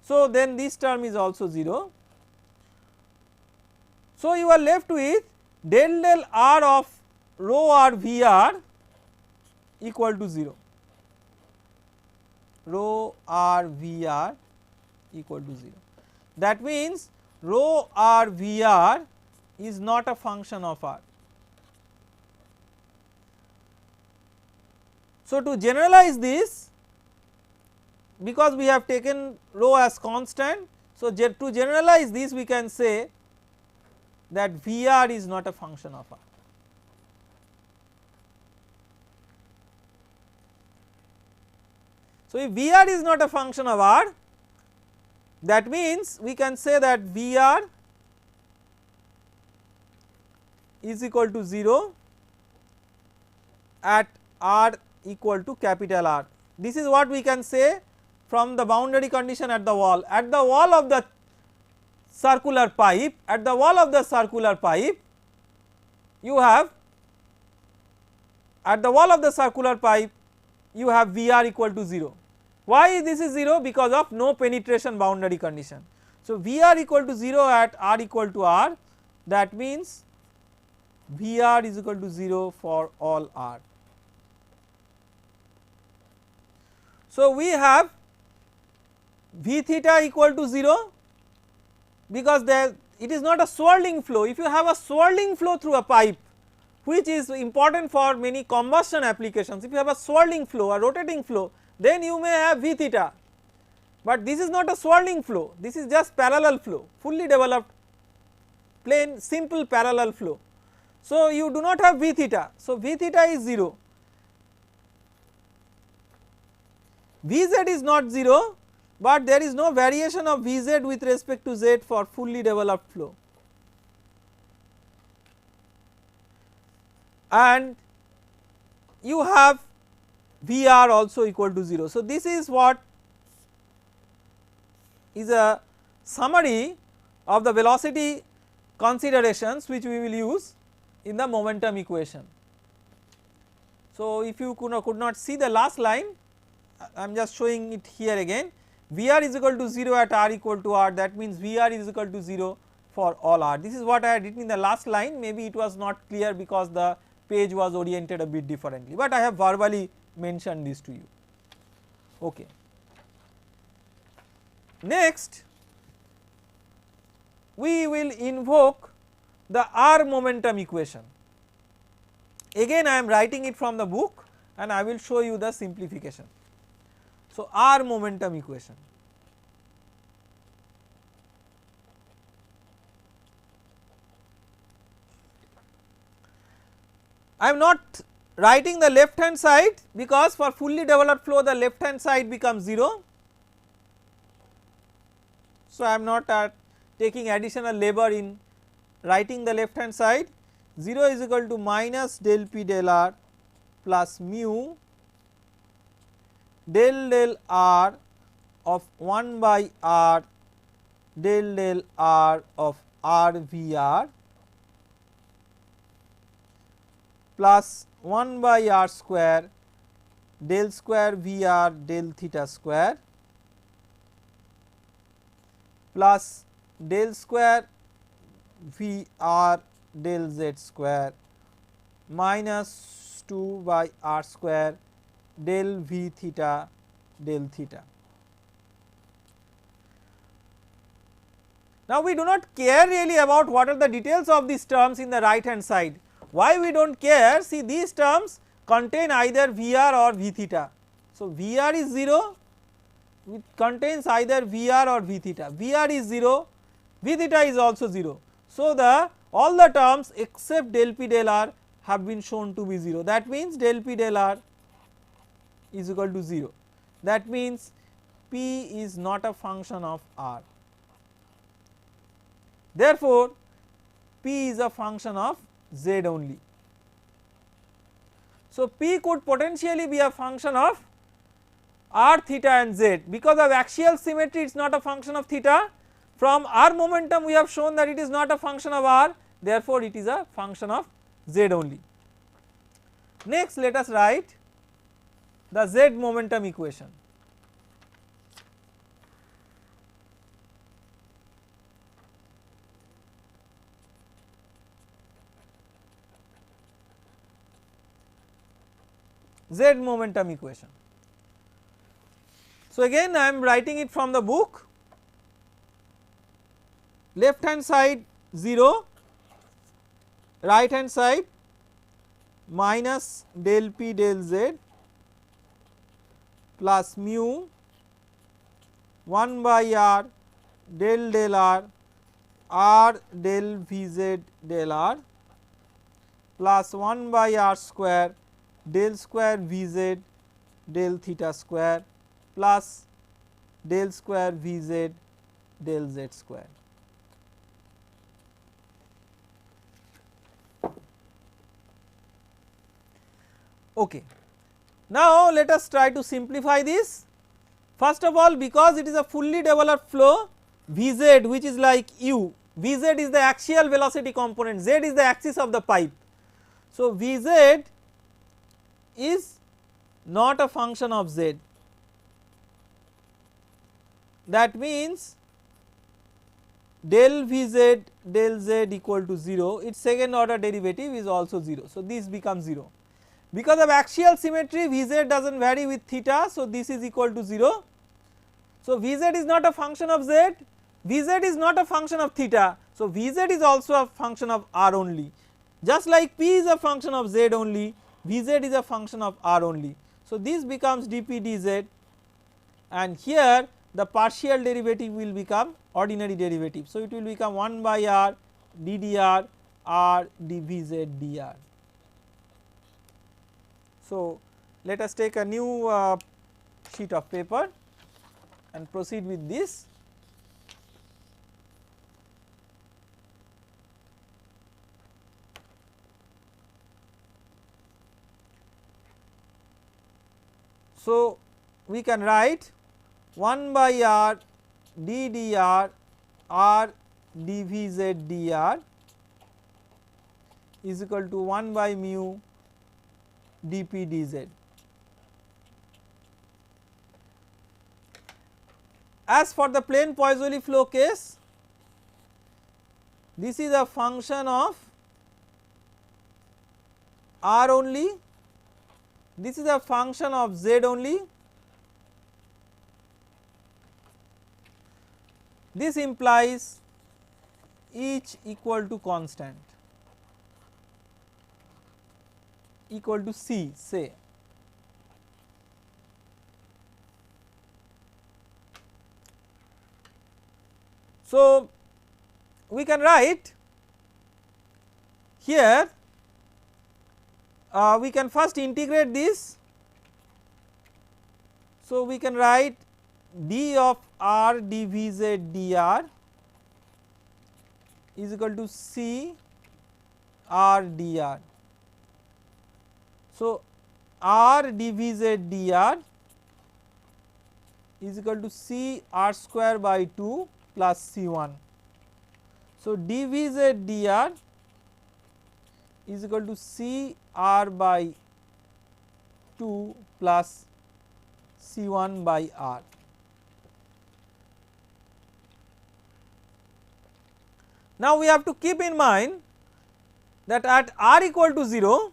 So, then this term is also 0. So, you are left with del del r of rho r v r equal to 0, rho r v r equal to 0. That means rho r v r is not a function of r. So, to generalize this, because we have taken rho as constant, so to generalize this we can say that V r is not a function of r. So, if V r is not a function of r, that means we can say that V r is equal to 0 at r equal to capital R. This is what we can say from the boundary condition at the wall. At the wall of the circular pipe, at the wall of the circular pipe you have, at the wall of the circular pipe you have V r equal to 0. Why this is 0? Because of no penetration boundary condition. So, Vr equal to 0 at r equal to r, that means Vr is equal to 0 for all r. So, we have V theta equal to 0 because there it is not a swirling flow. If you have a swirling flow through a pipe, which is important for many combustion applications, if you have a swirling flow, a rotating flow, then you may have V theta, but this is not a swirling flow, this is just parallel flow, fully developed plain simple parallel flow. So, you do not have V theta. So, V theta is 0, Vz is not 0, but there is no variation of Vz with respect to z for fully developed flow, and you have Vr also equal to 0. So, this is what is a summary of the velocity considerations which we will use in the momentum equation. So, if you could not see the last line, I am just showing it here again. Vr is equal to 0 at r equal to r, that means Vr is equal to 0 for all r. This is what I had written in the last line, maybe it was not clear because the page was oriented a bit differently, but I have verbally mentioned this to you. Okay. Next, we will invoke the r momentum equation. Again I am writing it from the book and I will show you the simplification. So, r momentum equation. I am not writing the left hand side because for fully developed flow the left hand side becomes 0. So, I am not taking additional labor in writing the left hand side. 0 is equal to minus del p del r plus mu del r of 1 by r del r of r v r plus 1 by r square del square v r del theta square plus del square v r del z square minus 2 by r square del v theta del theta. Now, we do not care really about what are the details of these terms in the right hand side. Why we do not care? See, these terms contain either Vr or V theta. So, Vr is 0, it contains either Vr or V theta. Vr is 0, V theta is also 0. So, all the terms except del p del r have been shown to be 0. That means del p del r is equal to 0. That means p is not a function of r. Therefore, p is a function of z only. So, p could potentially be a function of r theta and z. Because of axial symmetry it is not a function of theta. From r momentum we have shown that it is not a function of r, therefore, it is a function of z only. Next, let us write the z momentum equation. Z momentum equation. So, again I am writing it from the book. Left hand side 0, right hand side minus del p del z plus mu 1 by r del r r del v z del r plus 1 by r square del square v z del theta square plus del square v z del z square. Okay. Now, let us try to simplify this. First of all, because it is a fully developed flow, Vz which is like u, Vz is the axial velocity component, z is the axis of the pipe. So, Vz is not a function of z, that means del Vz del z equal to 0, its second order derivative is also 0. So, this becomes 0. Because of axial symmetry Vz does not vary with theta, so this is equal to 0. So, Vz is not a function of z, Vz is not a function of theta. So, Vz is also a function of r only, just like p is a function of z only, Vz is a function of r only. So, this becomes dp dz, and here the partial derivative will become ordinary derivative. So, it will become 1 by r ddr r dvz dr. So, let us take a new sheet of paper and proceed with this. So, we can write 1 by r ddr r dvz dr is equal to 1 by mu dp dz. As for the plane Poiseuille flow case, this is a function of r only, this is a function of z only. This implies each equal to constant, equal to c, say. So, we can write here, we can first integrate this. So, we can write d of r dvz dr is equal to c r dr. So, r dvz dr is equal to c r square by 2 plus c1. So, dvz dr is equal to c r by 2 plus c1 by r. Now, we have to keep in mind that at r equal to 0,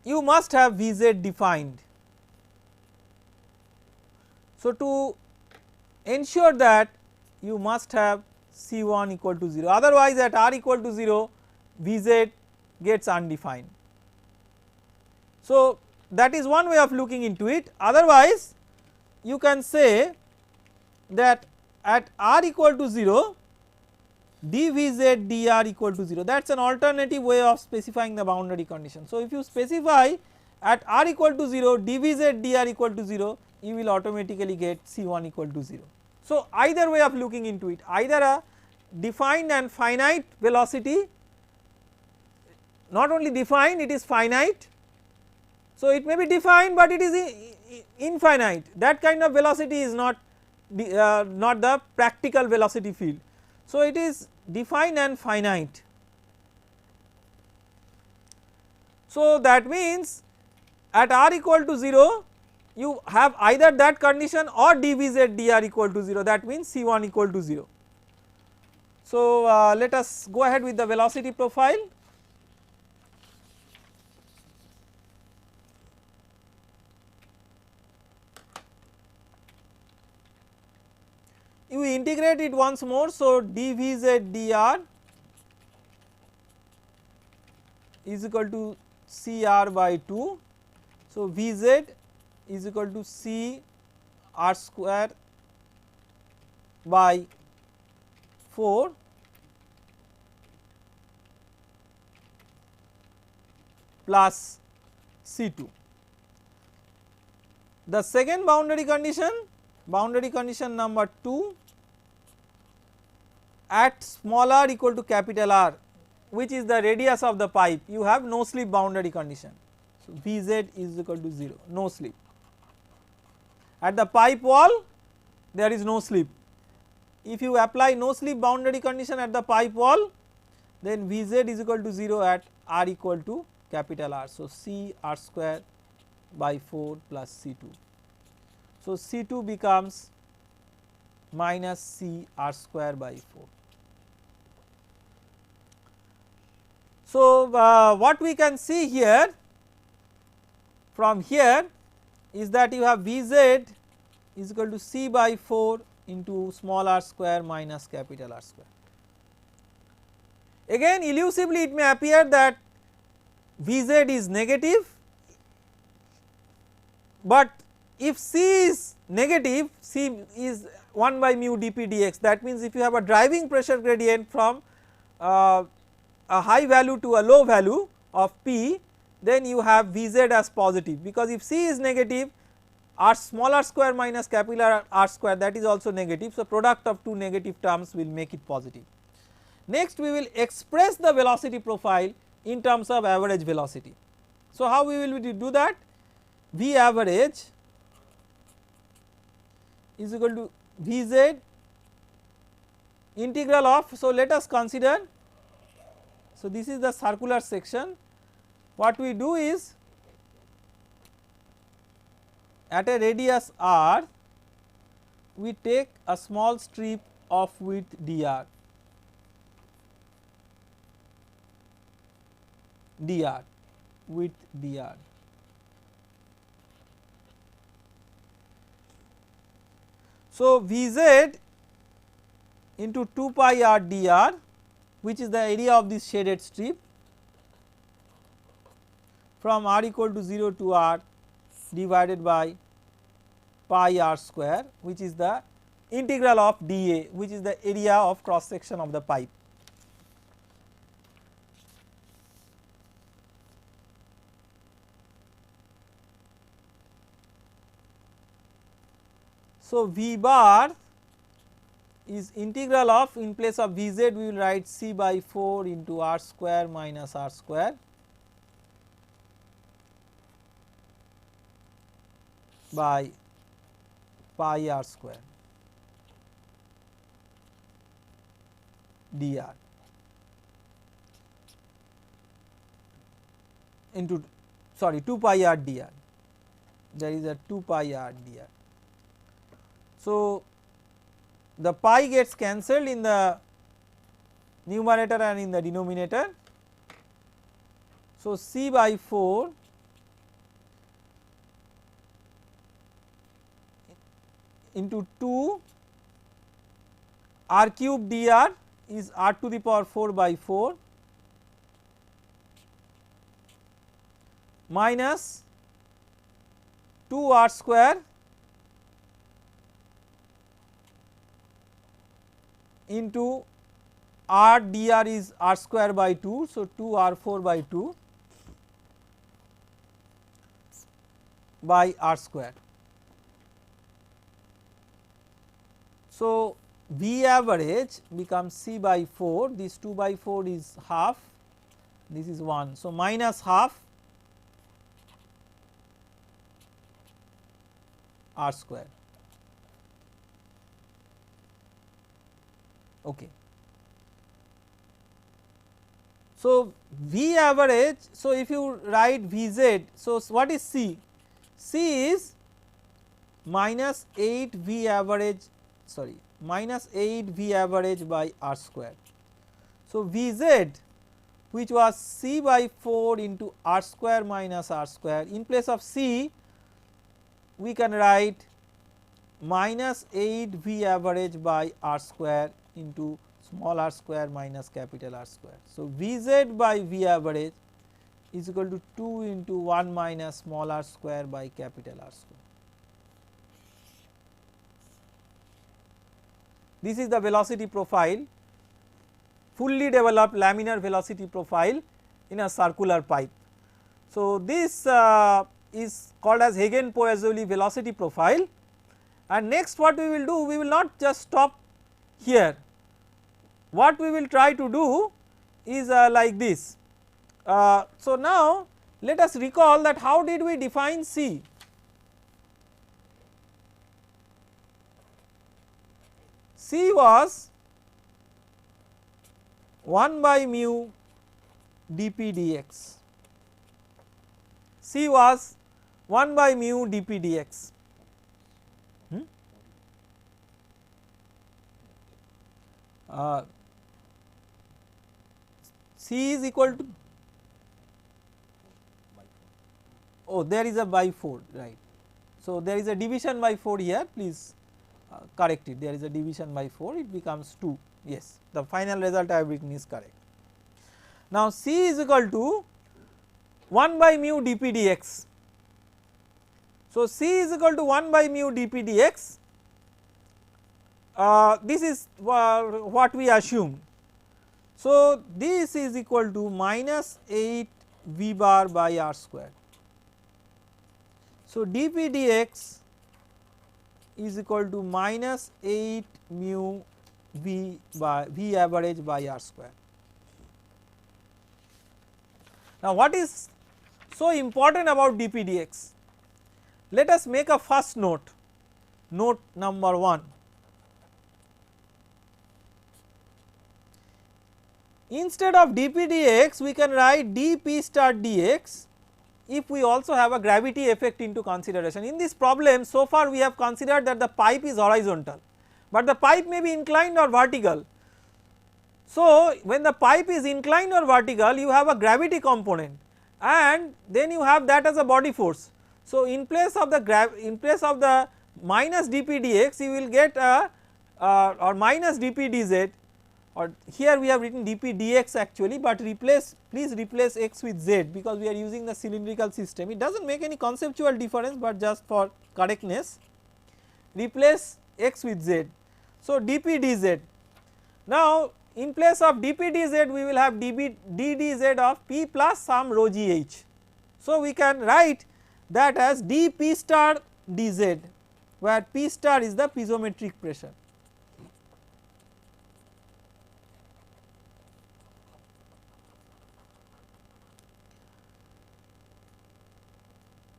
you must have Vz defined. So, to ensure that, you must have C1 equal to 0, otherwise at r equal to 0 Vz gets undefined. So, that is one way of looking into it. Otherwise, you can say that at r equal to 0 dvz dr equal to 0, that is an alternative way of specifying the boundary condition. So, if you specify at r equal to 0 dvz dr equal to 0, you will automatically get C1 equal to 0. So, either way of looking into it, either a defined and finite velocity, not only defined, it is finite. So, it may be defined, but it is infinite, that kind of velocity is not the practical velocity field. So, it is defined and finite. So, that means at r equal to 0 you have either that condition or dvz dr equal to 0, that means C1 equal to 0. So, let us go ahead with the velocity profile. You integrate it once more. So, dvz dr is equal to Cr by 2. So, Vz is equal to C r square by 4 plus C2. The second boundary condition number 2, at small r equal to capital R, which is the radius of the pipe, you have no slip boundary condition. So, Vz is equal to 0, no slip. At the pipe wall there is no slip. If you apply no slip boundary condition at the pipe wall, then Vz is equal to 0 at r equal to capital R. So, C R square by 4 plus C 2. So, C 2 becomes minus C R square by 4. So, what we can see here from here is that you have V z is equal to C by 4 into small r square minus capital R square. Again elusively it may appear that V z is negative, but if C is negative, C is 1 by mu dP dx, that means if you have a driving pressure gradient from a high value to a low value of P, then you have V z as positive, because if C is negative, r small r square minus capital R square, that is also negative. So, product of two negative terms will make it positive. Next we will express the velocity profile in terms of average velocity. So, how we will do that? V average is equal to V z integral of, so let us consider, so this is the circular section. What we do is, at a radius r we take a small strip of width dr, width dr. So, V z into 2 pi r dr, which is the area of this shaded strip from r equal to 0 to r divided by pi r square, which is the integral of dA, which is the area of cross section of the pipe. So, V bar is integral of, in place of V z we will write C by 4 into r square minus r square by pi r square dr into, sorry, 2 pi r dr, there is a 2 pi r dr. So, the pi gets cancelled in the numerator and in the denominator. So, C by 4 into 2 r cube dr is r to the power 4 by 4 minus 2 r square into r dr is r square by 2. So, 2 r 4 by 2 by r square. So, V average becomes C by 4, this 2 by 4 is half, this is 1. So, minus half r square. Okay. So, V average, so if you write V z, so what is C? C is minus 8 V average, sorry, minus 8 V average by r square. So, V z, which was C by 4 into r square minus r square, in place of C we can write minus 8 V average by r square into small r square minus capital R square. So, V z by V average is equal to 2 into 1 minus small r square by capital R square. This is the velocity profile, fully developed laminar velocity profile in a circular pipe. So, this is called as Hagen-Poiseuille velocity profile, and next what we will do, we will not just stop here. What we will try to do is like this. So, now let us recall that how did we define C? C was 1 by mu dP dx. C was 1 by mu dP dx. C is equal to, oh there is a by 4, right. So, there is a division by 4 here, please correct it, there is a division by 4, it becomes 2, yes, the final result I have written is correct. Now, C is equal to 1 by mu dP dx. So, C is equal to 1 by mu dP dx, this is what we assume. So, this is equal to minus 8 V bar by R square. So, dP dx is equal to minus 8 mu V average by R square. Now, what is so important about dP dx? Let us make a first note, note number 1. Instead of dP dx, we can write dP star dx if we also have a gravity effect into consideration. In this problem, so far we have considered that the pipe is horizontal, but the pipe may be inclined or vertical. So, when the pipe is inclined or vertical, you have a gravity component and then you have that as a body force. So, in place of the minus dP dx, you will get a or minus dP dz, or here we have written dP dx actually, but please replace x with z because we are using the cylindrical system. It does not make any conceptual difference, but just for correctness replace x with z. So, dP dz. Now, in place of dP dz we will have ddz of P plus some rho g h. So, we can write that as dP star dz, where P star is the piezometric pressure.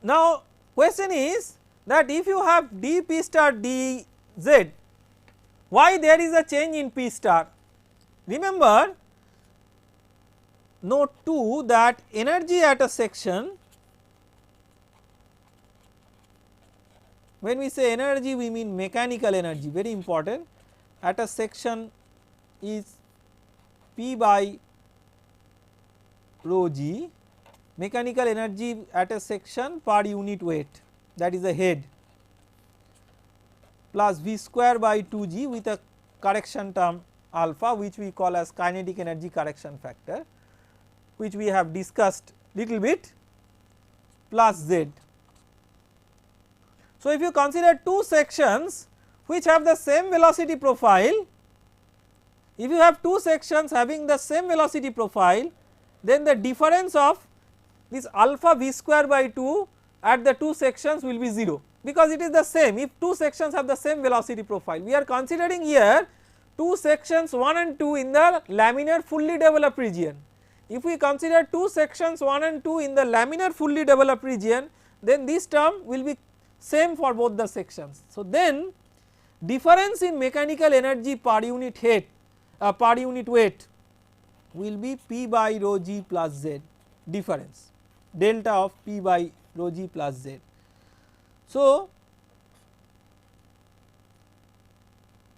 Now, question is that if you have dP star dz, why there is a change in P star? Remember, note 2 that energy at a section, when we say energy we mean mechanical energy, very important, at a section is P by rho g, mechanical energy at a section per unit weight, that is the head, plus V square by 2 g with a correction term alpha, which we call as kinetic energy correction factor, which we have discussed little bit, plus z. So, if you consider two sections which have the same velocity profile, if you have two sections having the same velocity profile, then the difference of this alpha V square by 2 at the two sections will be 0, because it is the same if two sections have the same velocity profile. We are considering here two sections 1 and 2 in the laminar fully developed region. If we consider two sections 1 and 2 in the laminar fully developed region, then this term will be same for both the sections. So, then difference in mechanical energy per unit head per unit weight will be P by rho g plus z, difference delta of P by rho g plus z. So,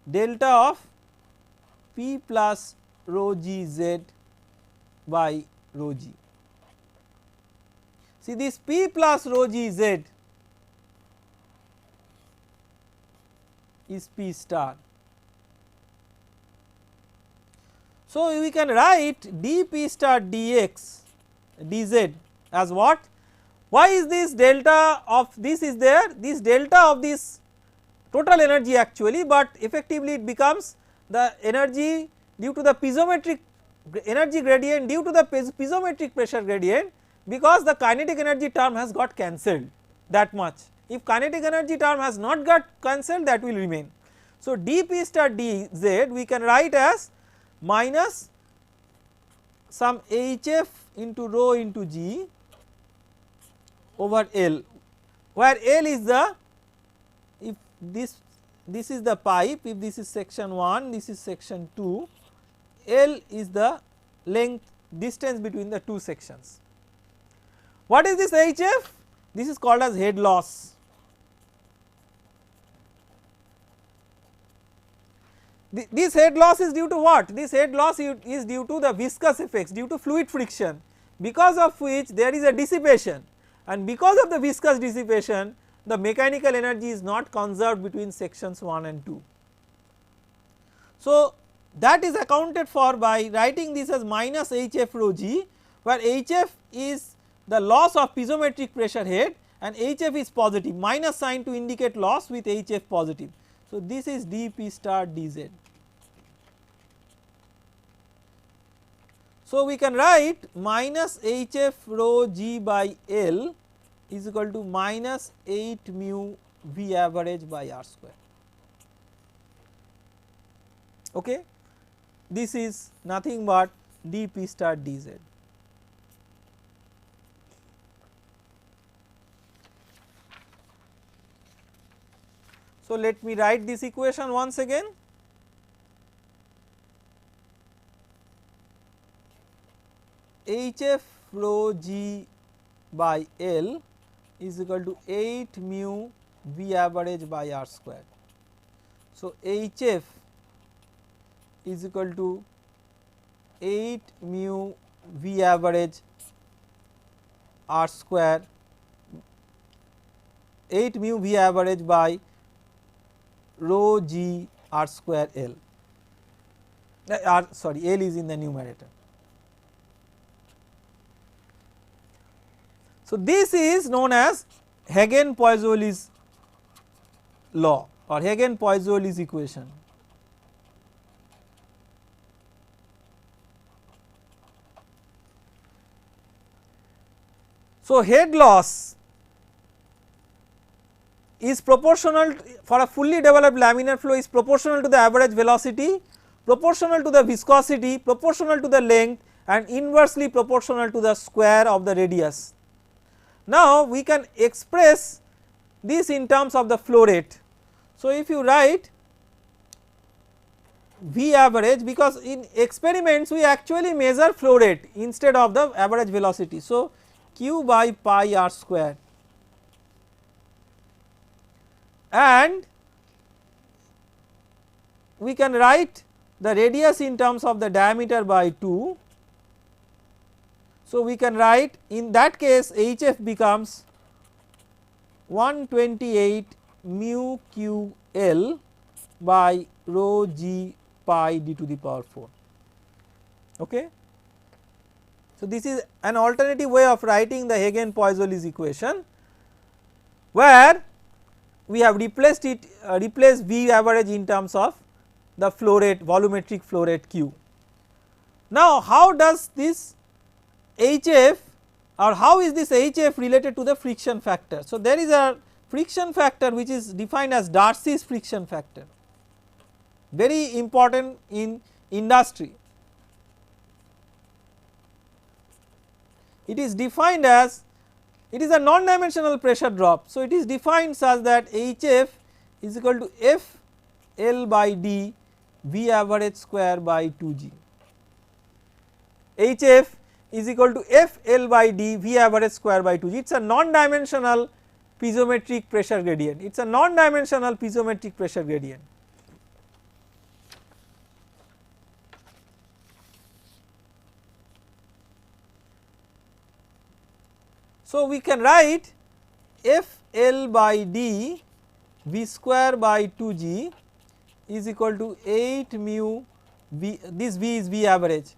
delta of P plus rho g z by rho g. See, this P plus rho g z is P star. So, we can write dP star dx dz as what? Why is this delta of this is there? This delta of this total energy actually, but effectively it becomes the energy due to the piezometric energy gradient due to the piezometric pressure gradient, because the kinetic energy term has got cancelled that much. If kinetic energy term has not got cancelled, that will remain. So, dP star dz we can write as minus some hf into rho into g over L, where L is the, if this is the pipe, if this is section 1, this is section 2, L is the length distance between the two sections. What is this HF? This is called as head loss. This head loss is due to what? This head loss is due to the viscous effects, due to fluid friction, because of which there is a dissipation, and because of the viscous dissipation the mechanical energy is not conserved between sections 1 and 2. So, that is accounted for by writing this as minus HF rho g, where HF is the loss of piezometric pressure head and HF is positive, minus sign to indicate loss with HF positive. So, this is dP star dz. So, we can write minus HF rho g by L is equal to minus 8 mu V average by R square. Okay. This is nothing but dP star dz. So, let me write this equation once again. HF rho g by L is equal to 8 mu V average by R square. So, HF is equal to 8 mu V average R square, 8 mu V average by rho g R square L, L is in the numerator. So, this is known as Hagen-Poiseuille's law or Hagen-Poiseuille's equation. So, head loss is proportional for a fully developed laminar flow is proportional to the average velocity, proportional to the viscosity, proportional to the length and inversely proportional to the square of the radius. Now, we can express this in terms of the flow rate. So, if you write V average, because in experiments we actually measure flow rate instead of the average velocity. So, q by pi r square, and we can write the radius in terms of the diameter by 2. So, we can write in that case HF becomes 128 mu q L by rho g pi d to the power 4. Okay. So, this is an alternative way of writing the Hagen-Poiseuille's equation, where we have replaced it replaced V average in terms of the flow rate, volumetric flow rate q. Now, how does this HF or how is this HF related to the friction factor? So, there is a friction factor which is defined as Darcy's friction factor, very important in industry. It is defined as, it is a non-dimensional pressure drop. So, it is defined such that HF is equal to F L by D V average square by 2g. HF is equal to F L by D V average square by 2g. It is a non-dimensional piezometric pressure gradient. It is a non-dimensional piezometric pressure gradient. So, we can write F L by D V square by 2g is equal to 8 mu V, this V is V average,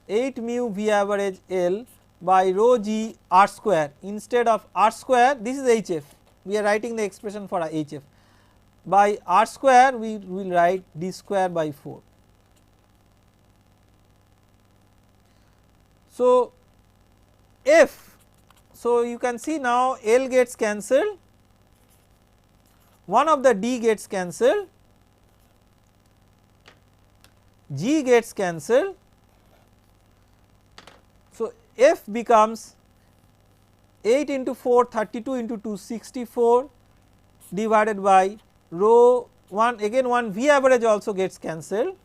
8 mu V average L by rho g R square. Instead of R square, this is HF, we are writing the expression for HF, by R square we will write D square by 4. So, F, so you can see now L gets cancelled, one of the D gets cancelled, G gets cancelled. So, F becomes 8 into 4 32 into 2 64 divided by rho 1, again one V average also gets cancelled.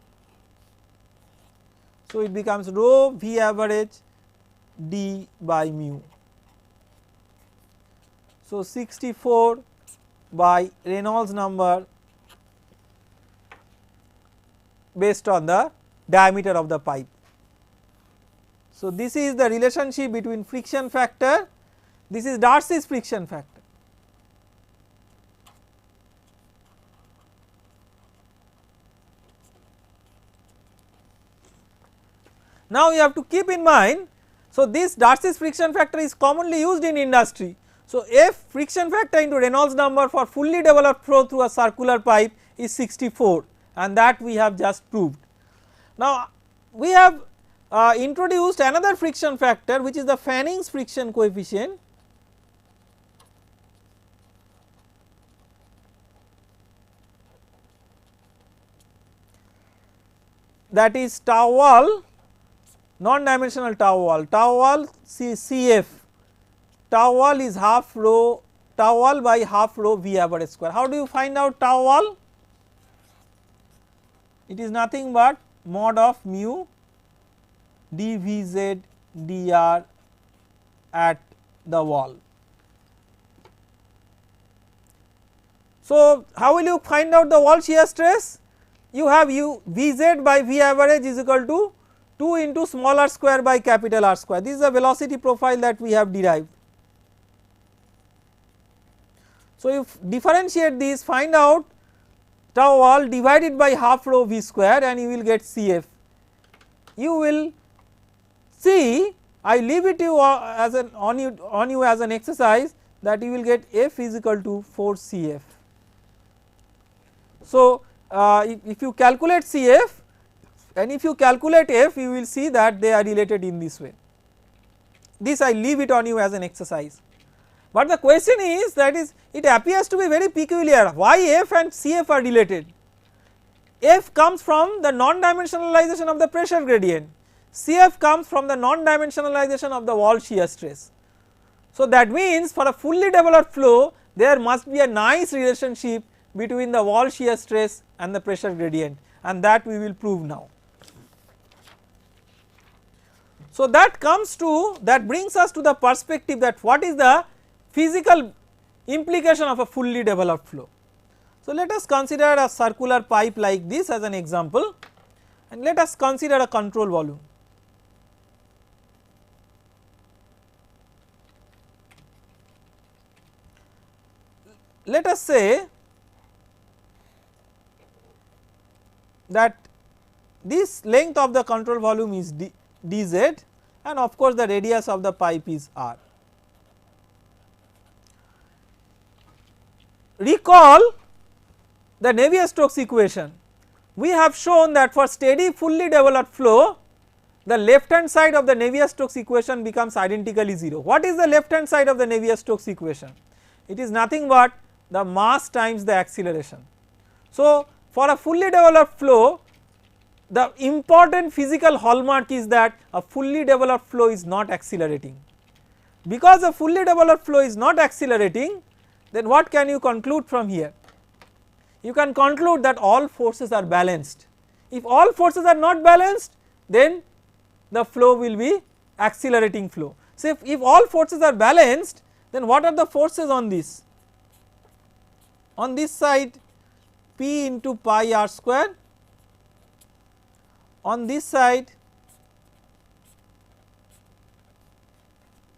So, it becomes rho V average D by mu. So, 64 by Reynolds number based on the diameter of the pipe. So, this is the relationship between friction factor, this is Darcy's friction factor. Now, you have to keep in mind, so this Darcy's friction factor is commonly used in industry. So, F friction factor into Reynolds number for fully developed flow through a circular pipe is 64, and that we have just proved. Now, we have introduced another friction factor, which is the Fanning's friction coefficient, that is tau wall, non-dimensional tau wall CF, tau wall is half rho, tau wall by half rho V average square. How do you find out tau wall? It is nothing but mod of mu dVz dr at the wall. So, how will you find out the wall shear stress? You have u Vz by V average is equal to 2 into small r square by capital R square. This is the velocity profile that we have derived. So, you differentiate this, find out tau wall divided by half rho V square, and you will get Cf. You will see, I leave it to you as an on you as an exercise, that you will get F is equal to 4 Cf. So, if you calculate Cf and if you calculate F, you will see that they are related in this way. This I leave it on you as an exercise. But the question is, that is, it appears to be very peculiar, why F and Cf are related. F comes from the non-dimensionalization of the pressure gradient, Cf comes from the non-dimensionalization of the wall shear stress. So, that means for a fully developed flow there must be a nice relationship between the wall shear stress and the pressure gradient, and that we will prove now. So, that brings us to the perspective that what is the physical implication of a fully developed flow. So, let us consider a circular pipe like this as an example, and let us consider a control volume. Let us say that this length of the control volume is dz, and of course, the radius of the pipe is r. Recall the Navier-Stokes equation. We have shown that for steady fully developed flow, the left hand side of the Navier-Stokes equation becomes identically 0. What is the left hand side of the Navier-Stokes equation? It is nothing but the mass times the acceleration. So, for a fully developed flow, the important physical hallmark is that a fully developed flow is not accelerating. Because a fully developed flow is not accelerating, then what can you conclude from here? You can conclude that all forces are balanced. If all forces are not balanced, then the flow will be accelerating flow. So, if all forces are balanced, then what are the forces on this? On this side, P into pi r square, on this side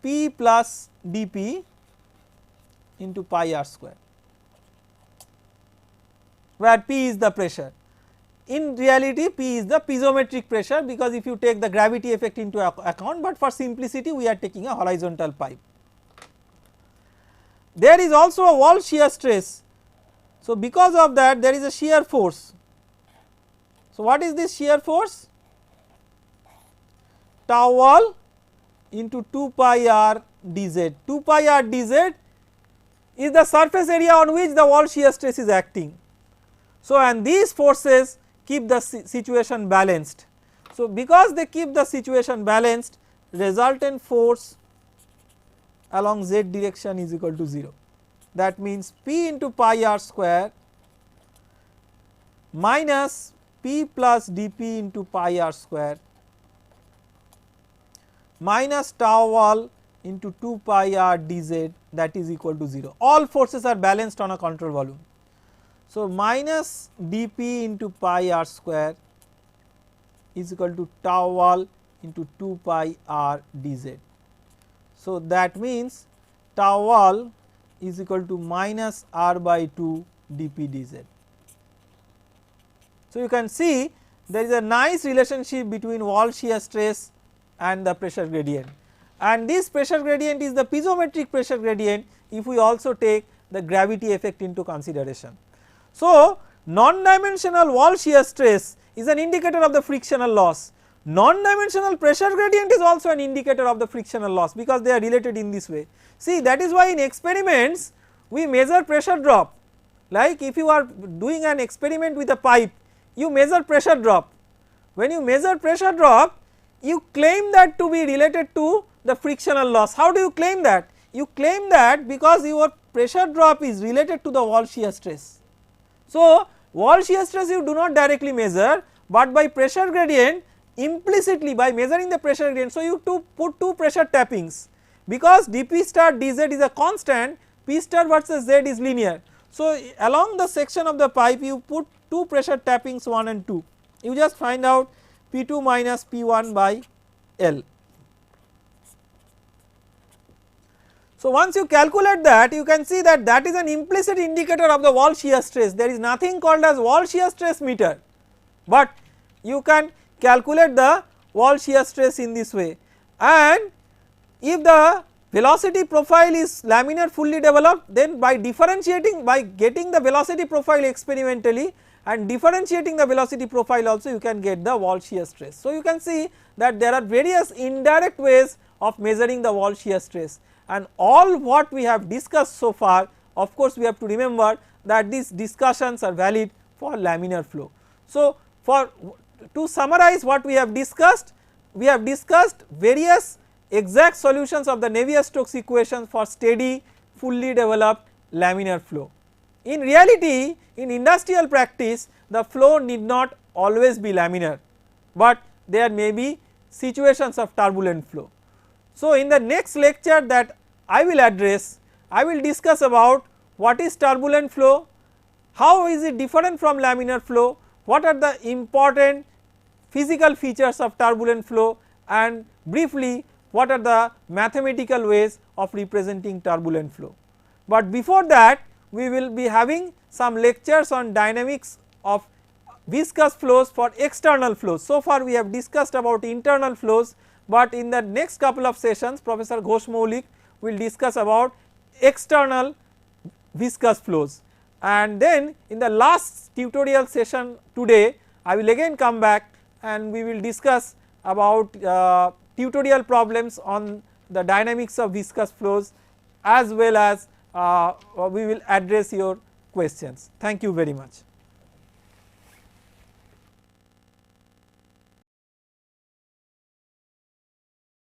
P plus dP into pi r square, where P is the pressure. In reality, P is the piezometric pressure, because if you take the gravity effect into account, but for simplicity we are taking a horizontal pipe. There is also a wall shear stress. So, because of that there is a shear force. So, what is this shear force? Tau wall into 2 pi r dz. 2 pi r dz is the surface area on which the wall shear stress is acting. So, and these forces keep the situation balanced. So, because they keep the situation balanced, resultant force along z direction is equal to 0. That means P into pi r square minus P plus dP into pi r square minus tau wall into 2 pi r dz, that is equal to 0. All forces are balanced on a control volume. So, minus dp into pi r square is equal to tau wall into 2 pi r dz. So, that means tau wall is equal to minus r by 2 dp dz. So, you can see there is a nice relationship between wall shear stress and the pressure gradient, and this pressure gradient is the piezometric pressure gradient if we also take the gravity effect into consideration. So, non-dimensional wall shear stress is an indicator of the frictional loss, non-dimensional pressure gradient is also an indicator of the frictional loss, because they are related in this way. See, that is why in experiments we measure pressure drop, like if you are doing an experiment with a pipe, you measure pressure drop. When you measure pressure drop, you claim that to be related to the frictional loss. How do you claim that? You claim that because your pressure drop is related to the wall shear stress. So, wall shear stress you do not directly measure, but by pressure gradient implicitly by measuring the pressure gradient. So, you put two pressure tappings, because dp star dz is a constant, p star versus z is linear. So, along the section of the pipe you put two pressure tappings 1 and 2, you just find out P2 minus P1 by L. So, once you calculate that, you can see that that is an implicit indicator of the wall shear stress. There is nothing called as wall shear stress meter, but you can calculate the wall shear stress in this way. And if the velocity profile is laminar fully developed, then by differentiating, by getting the velocity profile experimentally and differentiating the velocity profile also, you can get the wall shear stress. So, you can see that there are various indirect ways of measuring the wall shear stress, and all what we have discussed so far, of course we have to remember that these discussions are valid for laminar flow. So, to summarize what we have discussed various exact solutions of the Navier-Stokes equations for steady fully developed laminar flow. In reality, in industrial practice the flow need not always be laminar, but there may be situations of turbulent flow. So, in the next lecture that I will address, I will discuss about what is turbulent flow, how is it different from laminar flow, what are the important physical features of turbulent flow, and briefly what are the mathematical ways of representing turbulent flow. But before that we will be having some lectures on dynamics of viscous flows for external flows. So far we have discussed about internal flows, but in the next couple of sessions Professor Ghosh Maulik will discuss about external viscous flows, and then in the last tutorial session today I will again come back and we will discuss about tutorial problems on the dynamics of viscous flows, as well as we will address your questions. Thank you very much.